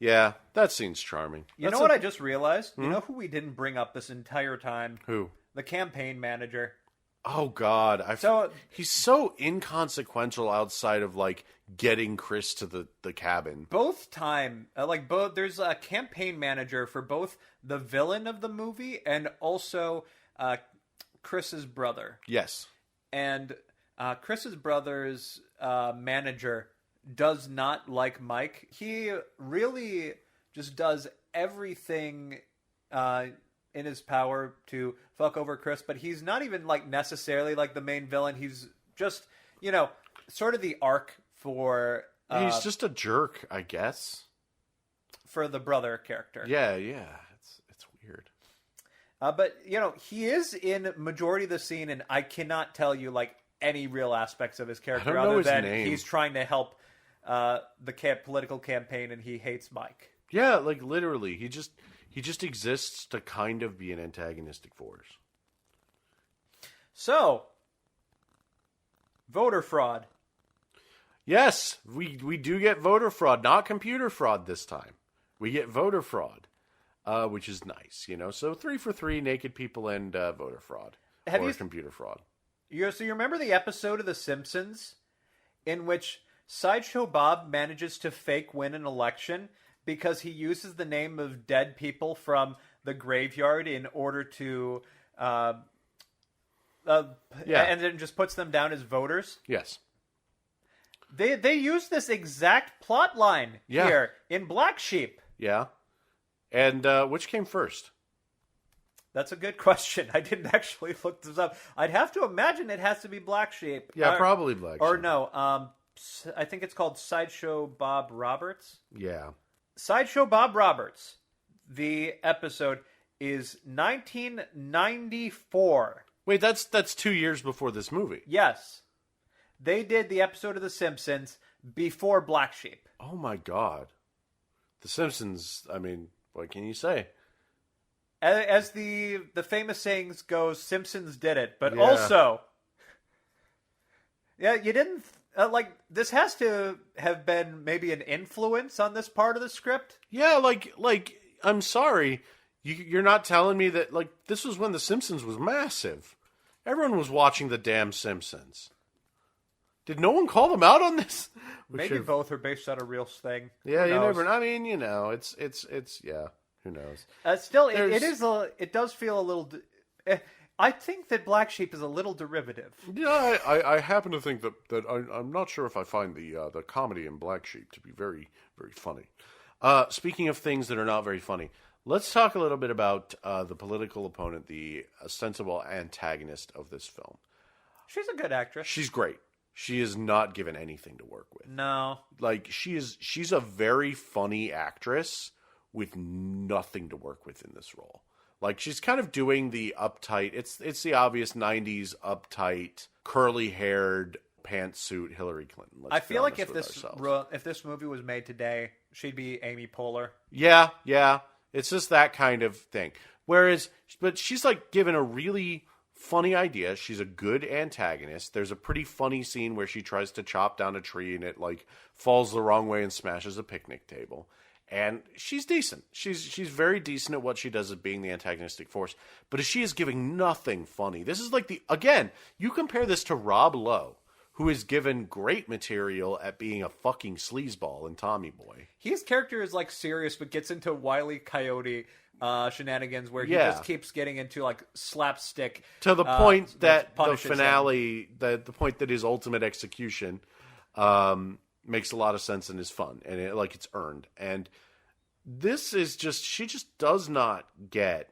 Yeah, that scene's charming. You know what I just realized? You know who we didn't bring up this entire time? Who? The campaign manager. Oh, God. He's so inconsequential outside of, like, getting Chris to the cabin. There's a campaign manager for both the villain of the movie and also Chris's brother. Yes. And Chris's brother's manager does not like Mike. He really just does everything in his power to fuck over Chris, but he's not even like necessarily like the main villain. He's just, sort of the arc for... He's just a jerk, I guess. For the brother character. Yeah. It's weird. But, he is in majority of the scene, and I cannot tell you, like, any real aspects of his character other than he's trying to help the political campaign, and he hates Mike. Yeah, like, literally. He just exists to kind of be an antagonistic force. So, voter fraud. Yes, we do get voter fraud, not computer fraud this time. We get voter fraud, which is nice, So 3 for 3, naked people and voter fraud. Computer fraud. So you remember the episode of The Simpsons in which Sideshow Bob manages to fake win an election because he uses the name of dead people from the graveyard in order to... and then just puts them down as voters? Yes. They use this exact plot line here in Black Sheep. Yeah. And which came first? That's a good question. I didn't actually look this up. I'd have to imagine it has to be Black Sheep. Yeah, probably Black Sheep. Or no, I think it's called Sideshow Bob Roberts. Yeah. Sideshow Bob Roberts. The episode is 1994. Wait, that's 2 years before this movie. Yes. They did the episode of The Simpsons before Black Sheep. Oh my God. The Simpsons, I mean, what can you say? As the famous sayings go, Simpsons did it. But also, you didn't... this has to have been maybe an influence on this part of the script? Yeah, like I'm sorry. You're not telling me that, like, this was when The Simpsons was massive. Everyone was watching the damn Simpsons. Did no one call them out on this? Maybe both are based on a real thing. Yeah, you never know. I mean, it's yeah, who knows? Still, it does feel a little... I think that Black Sheep is a little derivative. Yeah, I happen to think that I'm not sure if I find the comedy in Black Sheep to be very, very funny. Speaking of things that are not very funny, let's talk a little bit about the political opponent, the ostensible antagonist of this film. She's a good actress. She's great. She is not given anything to work with. No. Like, she's a very funny actress with nothing to work with in this role. Like, she's kind of doing the uptight, it's the obvious 90s uptight, curly-haired, pantsuit Hillary Clinton. I feel like if this movie was made today, she'd be Amy Poehler. Yeah. It's just that kind of thing. But she's, like, given a really funny idea. She's a good antagonist. There's a pretty funny scene where she tries to chop down a tree and it, like, falls the wrong way and smashes a picnic table. And she's decent. She's very decent at what she does as being the antagonistic force. But she is giving nothing funny. This is like again, you compare this to Rob Lowe, who is given great material at being a fucking sleazeball in Tommy Boy. His character is like serious, but gets into Wile E. Coyote shenanigans where he just keeps getting into like slapstick. To the point that the finale, the point that his ultimate execution makes a lot of sense and is fun, and it's earned. And this is she just does not get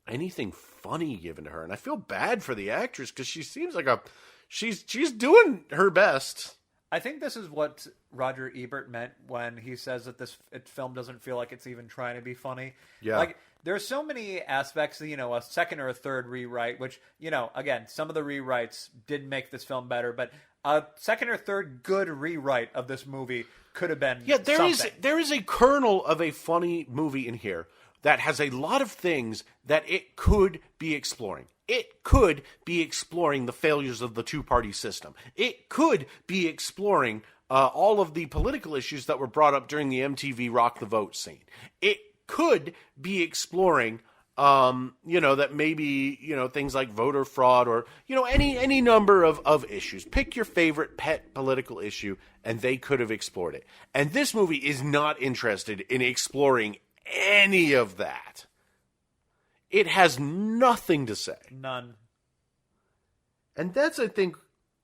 anything funny given to her, and I feel bad for the actress because she seems like she's doing her best. I think this is what Roger Ebert meant when he says that this film doesn't feel like it's even trying to be funny. Yeah. Like, there's so many aspects, a second or a third rewrite, which, again, some of the rewrites did make this film better, but a second or third good rewrite of this movie could have been something. There is a kernel of a funny movie in here that has a lot of things that it could be exploring. It could be exploring the failures of the two-party system. It could be exploring all of the political issues that were brought up during the MTV Rock the Vote scene. It could be exploring, that maybe, things like voter fraud or, any number of issues. Pick your favorite pet political issue, and they could have explored it. And this movie is not interested in exploring any of that. It has nothing to say. None. And that's, I think,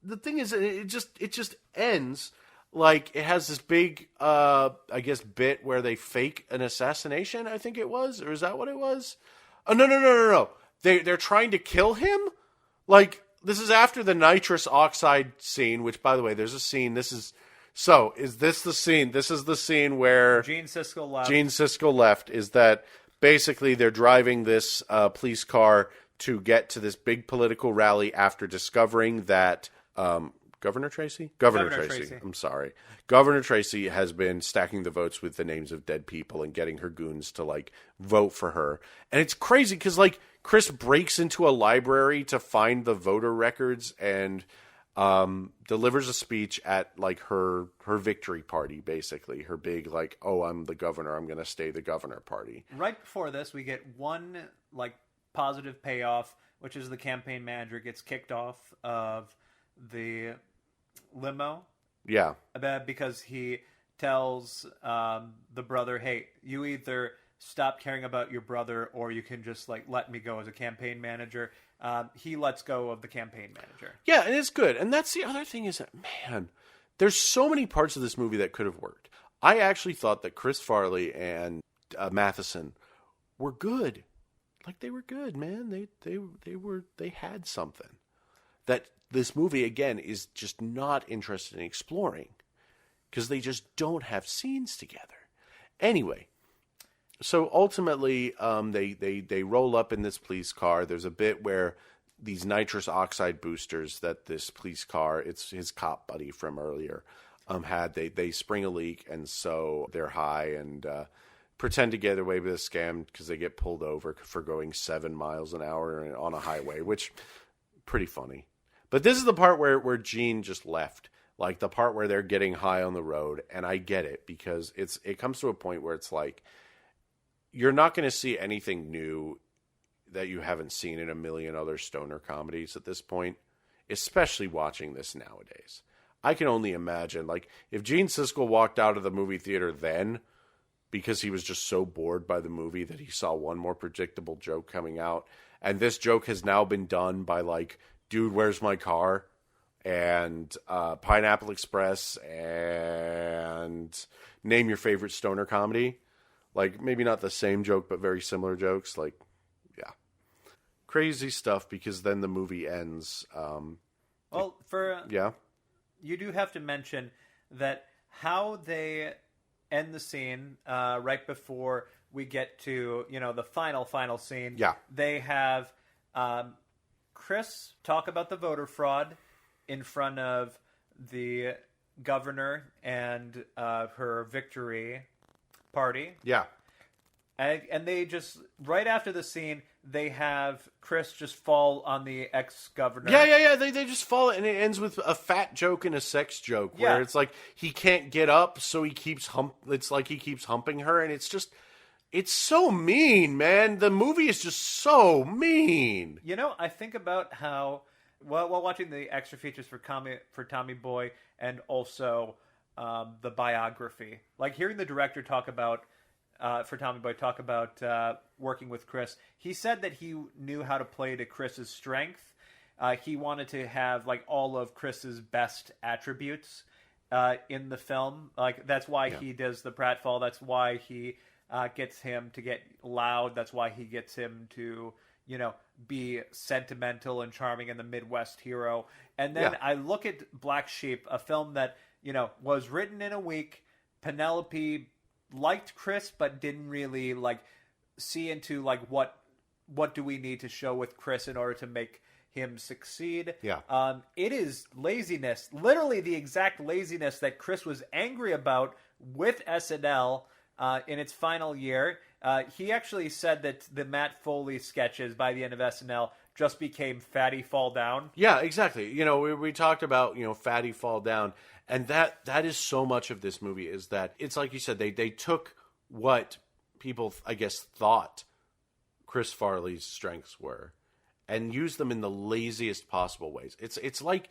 the thing is, it just ends like it has this big, bit where they fake an assassination, I think it was. Or is that what it was? Oh, no. They're trying to kill him? Like, this is after the nitrous oxide scene, which, by the way, there's a scene. Is this the scene? This is the scene where Gene Siskel left. Is that basically they're driving this police car to get to this big political rally after discovering that Governor Tracy. I'm sorry. Governor Tracy has been stacking the votes with the names of dead people and getting her goons to vote for her. And it's crazy because Chris breaks into a library to find the voter records and delivers a speech at her victory party, basically her big I'm the governor, I'm gonna stay the governor party. Right before this, we get one positive payoff, which is the campaign manager gets kicked off of the limo. Yeah, because he tells the brother, "Hey, you either stop caring about your brother, or you can just let me go as a campaign manager." He lets go of the campaign manager. Yeah, and it's good. And that's the other thing is that, man, there's so many parts of this movie that could have worked. I actually thought that Chris Farley and Matheson were good. They were good, man. They had something that this movie, again, is just not interested in exploring because they just don't have scenes together. Anyway, so ultimately, they roll up in this police car. There's a bit where these nitrous oxide boosters that this police car, it's his cop buddy from earlier, had. They spring a leak, and so they're high and pretend to get away with a scam because they get pulled over for going 7 miles an hour on a highway, which pretty funny. But this is the part where Gene just left, the part where they're getting high on the road, and I get it because it comes to a point where it's you're not going to see anything new that you haven't seen in a million other stoner comedies at this point, especially watching this nowadays. I can only imagine, if Gene Siskel walked out of the movie theater then because he was just so bored by the movie that he saw one more predictable joke coming out, and this joke has now been done by, Dude, Where's My Car? And Pineapple Express and Name Your Favorite Stoner Comedy. Maybe not the same joke, but very similar jokes. Yeah. Crazy stuff because then the movie ends. Yeah. You do have to mention that how they end the scene right before we get to, the final scene. Yeah. They have Chris talk about the voter fraud in front of the governor and her victory party. Yeah. And they just, right after the scene, they have Chris just fall on the ex-governor. Yeah. They just fall, and it ends with a fat joke and a sex joke where it's he can't get up, so he keeps he keeps humping her, and it's just, it's so mean, man. The movie is just so mean. I think about how, while watching the extra features for Tommy Boy and also the biography, hearing the director talk about, for Tommy Boy, talk about working with Chris, he said that he knew how to play to Chris's strength. He wanted to have all of Chris's best attributes in the film. That's why he does the pratfall. That's why he gets him to get loud. That's why he gets him to, be sentimental and charming and the Midwest hero. And then I look at Black Sheep, a film that, was written in a week. Penelope liked Chris, but didn't really see into what do we need to show with Chris in order to make him succeed. Yeah. It is laziness, literally the exact laziness that Chris was angry about with SNL in its final year. He actually said that the Matt Foley sketches by the end of SNL just became Fatty Fall Down. Yeah, exactly. You know, we talked about, you know, Fatty Fall Down, and that is so much of this movie, is that it's like you said, they took what people, I guess, thought Chris Farley's strengths were and used them in the laziest possible ways. It's like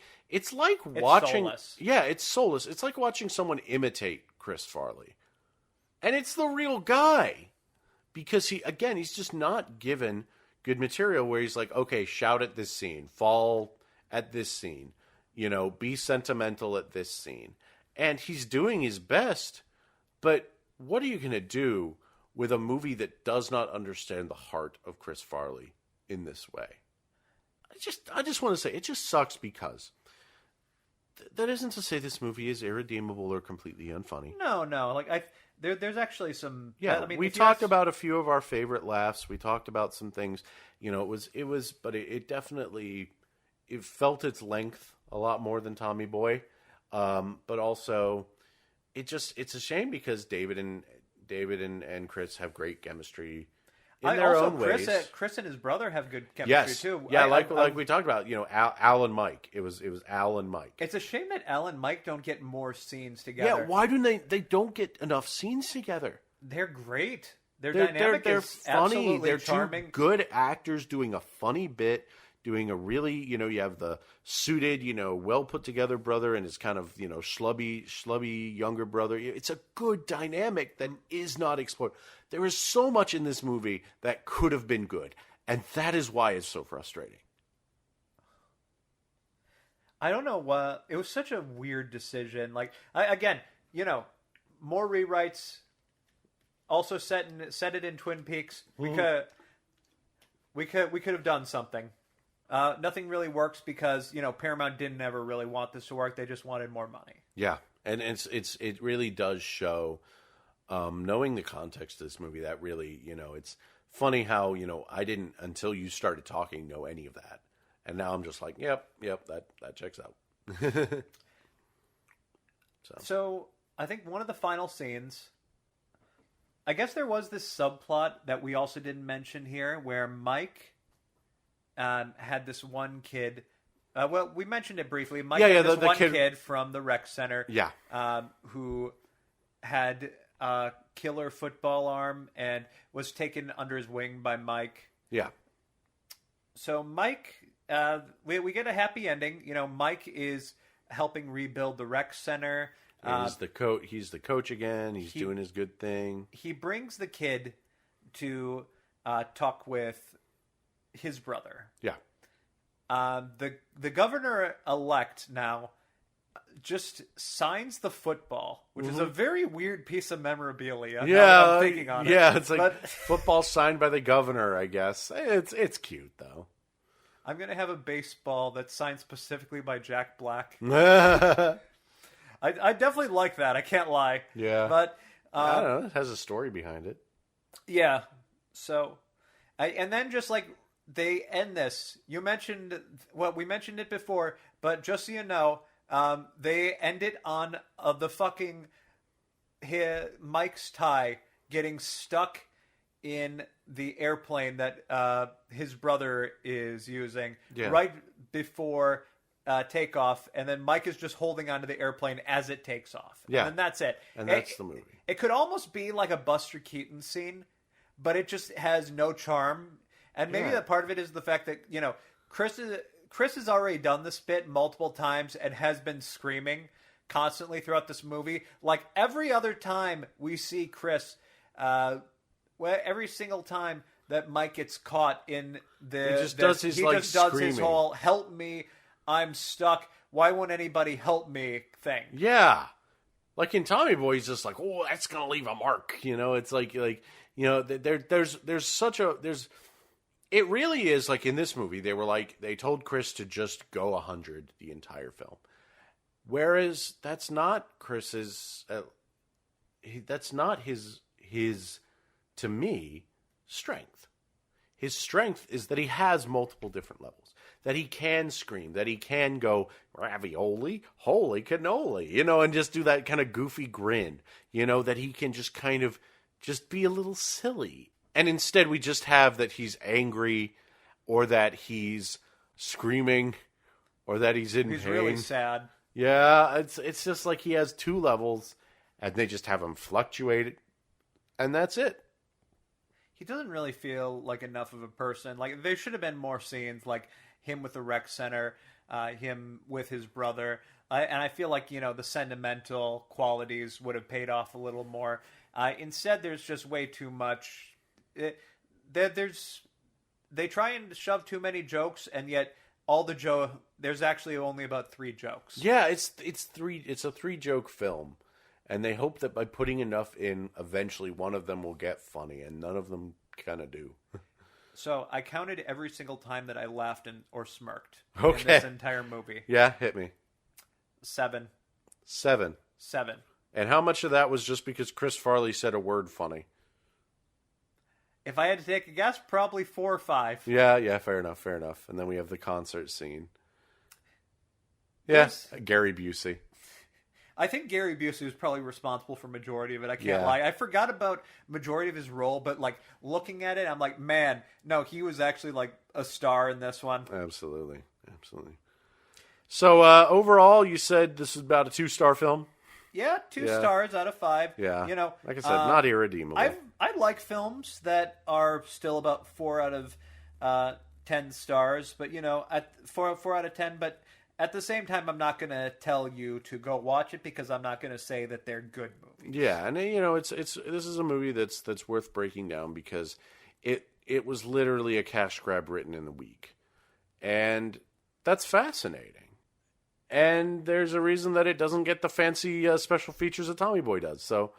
watching, soulless. yeah, it's soulless. It's like watching someone imitate Chris Farley, and it's the real guy, because he's just not given good material where he's like, okay, shout at this scene, fall at this scene, you know, be sentimental at this scene. And he's doing his best, but what are you going to do with a movie that does not understand the heart of Chris Farley in this way? I just want to say, it just sucks, because that isn't to say this movie is irredeemable or completely unfunny. No. Like, there's actually some... Yeah, I mean, we talked about a few of our favorite laughs. We talked about some things. You know, but it definitely, it felt its length a lot more than Tommy Boy. But also, it's a shame, because David and Chris have great chemistry in their own ways. Chris and his brother have good chemistry too. Yeah, like we talked about, you know, Al and Mike. It was Al and Mike. It's a shame that Al and Mike don't get more scenes together. Yeah, why do they don't get enough scenes together? They're great. Their dynamic they're is funny. absolutely They're charming. two good actors doing a funny bit, doing a really, you know, you have the suited, you know, well put together brother and his kind of, you know, schlubby younger brother. It's a good dynamic that is not explored. There is so much in this movie that could have been good, and that is why it's so frustrating. I don't know what, it was such a weird decision. Like, again, you know, more rewrites. Also set it in Twin Peaks. We could have done something. Nothing really works because, you know, Paramount didn't ever really want this to work. They just wanted more money. Yeah, and it really does show, knowing the context of this movie, that really, you know, it's funny how, you know, I didn't, until you started talking, know any of that. And now I'm just like, yep, that checks out. So I think one of the final scenes, I guess there was this subplot that we also didn't mention here, where Mike had this one kid. Well, we mentioned it briefly. Mike had this one kid from the rec center, who had a killer football arm and was taken under his wing by Mike. Yeah. So Mike, we get a happy ending. You know, Mike is helping rebuild the rec center. He's the coach again. He's doing his good thing. He brings the kid to talk with his brother. Yeah. The governor-elect now just signs the football, which is a very weird piece of memorabilia. Yeah, I'm thinking on it. Yeah, it's like football signed by the governor, I guess. It's cute, though. I'm going to have a baseball that's signed specifically by Jack Black. I definitely like that. I can't lie. Yeah. But I don't know. It has a story behind it. Yeah. So, and then just like they end this. You mentioned, well, we mentioned it before, but just so you know, they end it on the fucking Mike's tie getting stuck in the airplane that his brother is using right before takeoff, and then Mike is just holding onto the airplane as it takes off. Yeah. And that's it. And that's the movie. It could almost be like a Buster Keaton scene, but it just has no charm. And maybe that part of it is the fact that, you know, Chris has already done this bit multiple times and has been screaming constantly throughout this movie. Like every other time we see Chris, every single time that Mike gets caught in he just does his whole "help me, I'm stuck. Why won't anybody help me?" thing. Yeah, like in Tommy Boy, he's just like, "Oh, that's gonna leave a mark." You know, it's like you know, there's such a It really is like in this movie. They told Chris to just go 100 the entire film, whereas that's not Chris's. That's not his to me strength. His strength is that he has multiple different levels. That he can scream, that he can go ravioli, holy cannoli, you know, and just do that kind of goofy grin, you know, that he can just kind of just be a little silly. And instead we just have that he's angry or that he's screaming, or that he's in He's pain. really sad. Yeah, it's just like he has two levels, and they just have him fluctuate, and that's it. He doesn't really feel like enough of a person. Like, there should have been more scenes, like him with the rec center, him with his brother, and I feel like, the sentimental qualities would have paid off a little more. Instead, there's just way too much. They try and shove too many jokes, and yet there's actually only about 3 jokes. Yeah, it's a 3-joke film, and they hope that by putting enough in, eventually one of them will get funny, and none of them kind of do. So I counted every single time that I laughed or smirked Okay. in this entire movie. Yeah, hit me. 7. 7. 7. And how much of that was just because Chris Farley said a word funny? If I had to take a guess, probably 4 or 5. Yeah, fair enough. And then we have the concert scene. Yes, Gary Busey. I think Gary Busey was probably responsible for majority of it. I can't Yeah. lie. I forgot about majority of his role, but like looking at it, I'm like, man, no, he was actually like a star in this one. Absolutely. So overall, you said this is about a 2-star film? Yeah, 2 Yeah. stars out of 5. Yeah. Like I said, uh, not irredeemable. I like films that are still about 4 out of 10 stars, but at 4 out of 10. But at the same time, I'm not going to tell you to go watch it because I'm not going to say that they're good movies. Yeah, and this is a movie that's worth breaking down because it was literally a cash grab written in the week, and that's fascinating. And there's a reason that it doesn't get the fancy special features that Tommy Boy does. So,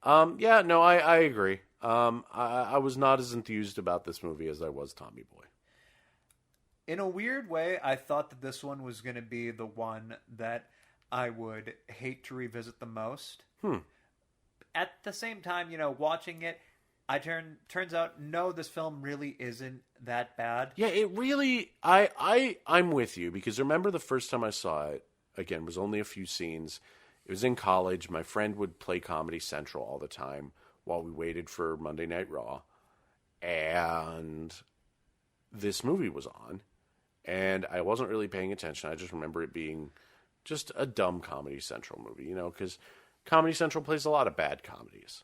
I agree. I was not as enthused about this movie as I was Tommy Boy. In a weird way, I thought that this one was going to be the one that I would hate to revisit the most. At the same time, watching it, turns out, no, this film really isn't that bad. Yeah, it really... I'm with you, because remember the first time I saw it, again, was only a few scenes. It was in college. My friend would play Comedy Central all the time while we waited for Monday Night Raw. And this movie was on, and I wasn't really paying attention. I just remember it being just a dumb Comedy Central movie, because Comedy Central plays a lot of bad comedies.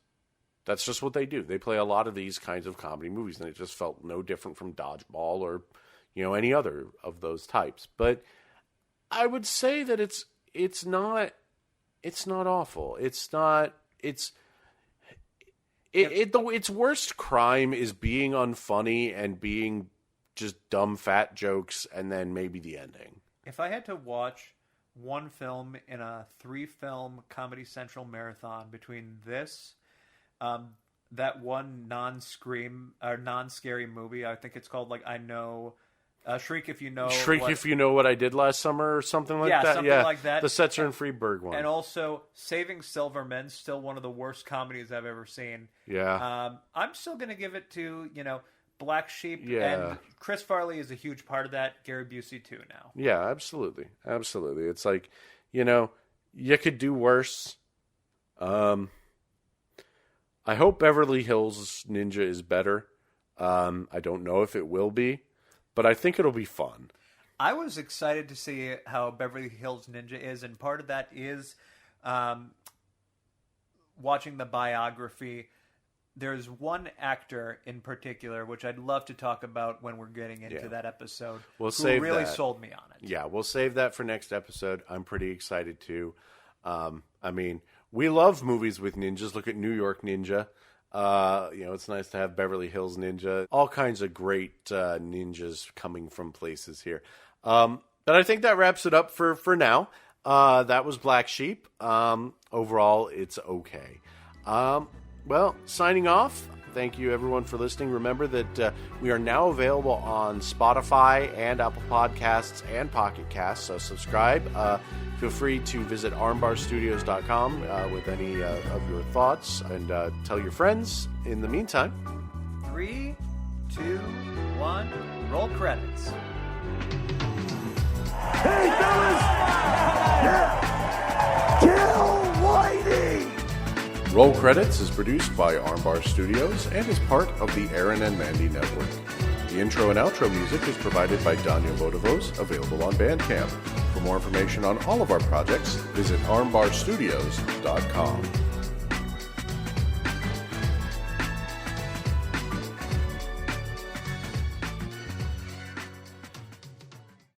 That's just what they do. They play a lot of these kinds of comedy movies, and it just felt no different from Dodgeball or, any other of those types. But I would say that it's not awful. Its worst crime is being unfunny and being just dumb fat jokes, and then maybe the ending. If I had to watch one film in a 3-film Comedy Central marathon between this, that one non-scream or non-scary movie, I think it's called Shriek If You Know. If You Know What I Did Last Summer or something like that. Something like that. The Setzer and Freeberg one. And also Saving Silverman, still one of the worst comedies I've ever seen. Yeah. I'm still going to give it to, Black Sheep. Yeah. And Chris Farley is a huge part of that. Gary Busey too now. Yeah, absolutely. It's like, you could do worse. I hope Beverly Hills Ninja is better. I don't know if it will be, but I think it'll be fun. I was excited to see how Beverly Hills Ninja is, and part of that is watching the biography. There's one actor in particular, which I'd love to talk about when we're getting into that episode, We'll who save really that. sold me on it. Yeah, we'll save that for next episode. I'm pretty excited too. We love movies with ninjas. Look at New York Ninja. It's nice to have Beverly Hills Ninja. All kinds of great ninjas coming from places here. But I think that wraps it up for now. That was Black Sheep. Overall, it's okay. Signing off. Thank you, everyone, for listening. Remember that we are now available on Spotify and Apple Podcasts and Pocket Casts, so subscribe. Feel free to visit armbarstudios.com with any of your thoughts, and tell your friends. In the meantime, 3, 2, 1, roll credits. Hey, fellas! Yeah! Kill Whitey! Roll Credits is produced by Armbar Studios and is part of the Aaron and Mandy Network. The intro and outro music is provided by Daniel Vodovos, available on Bandcamp. For more information on all of our projects, visit armbarstudios.com.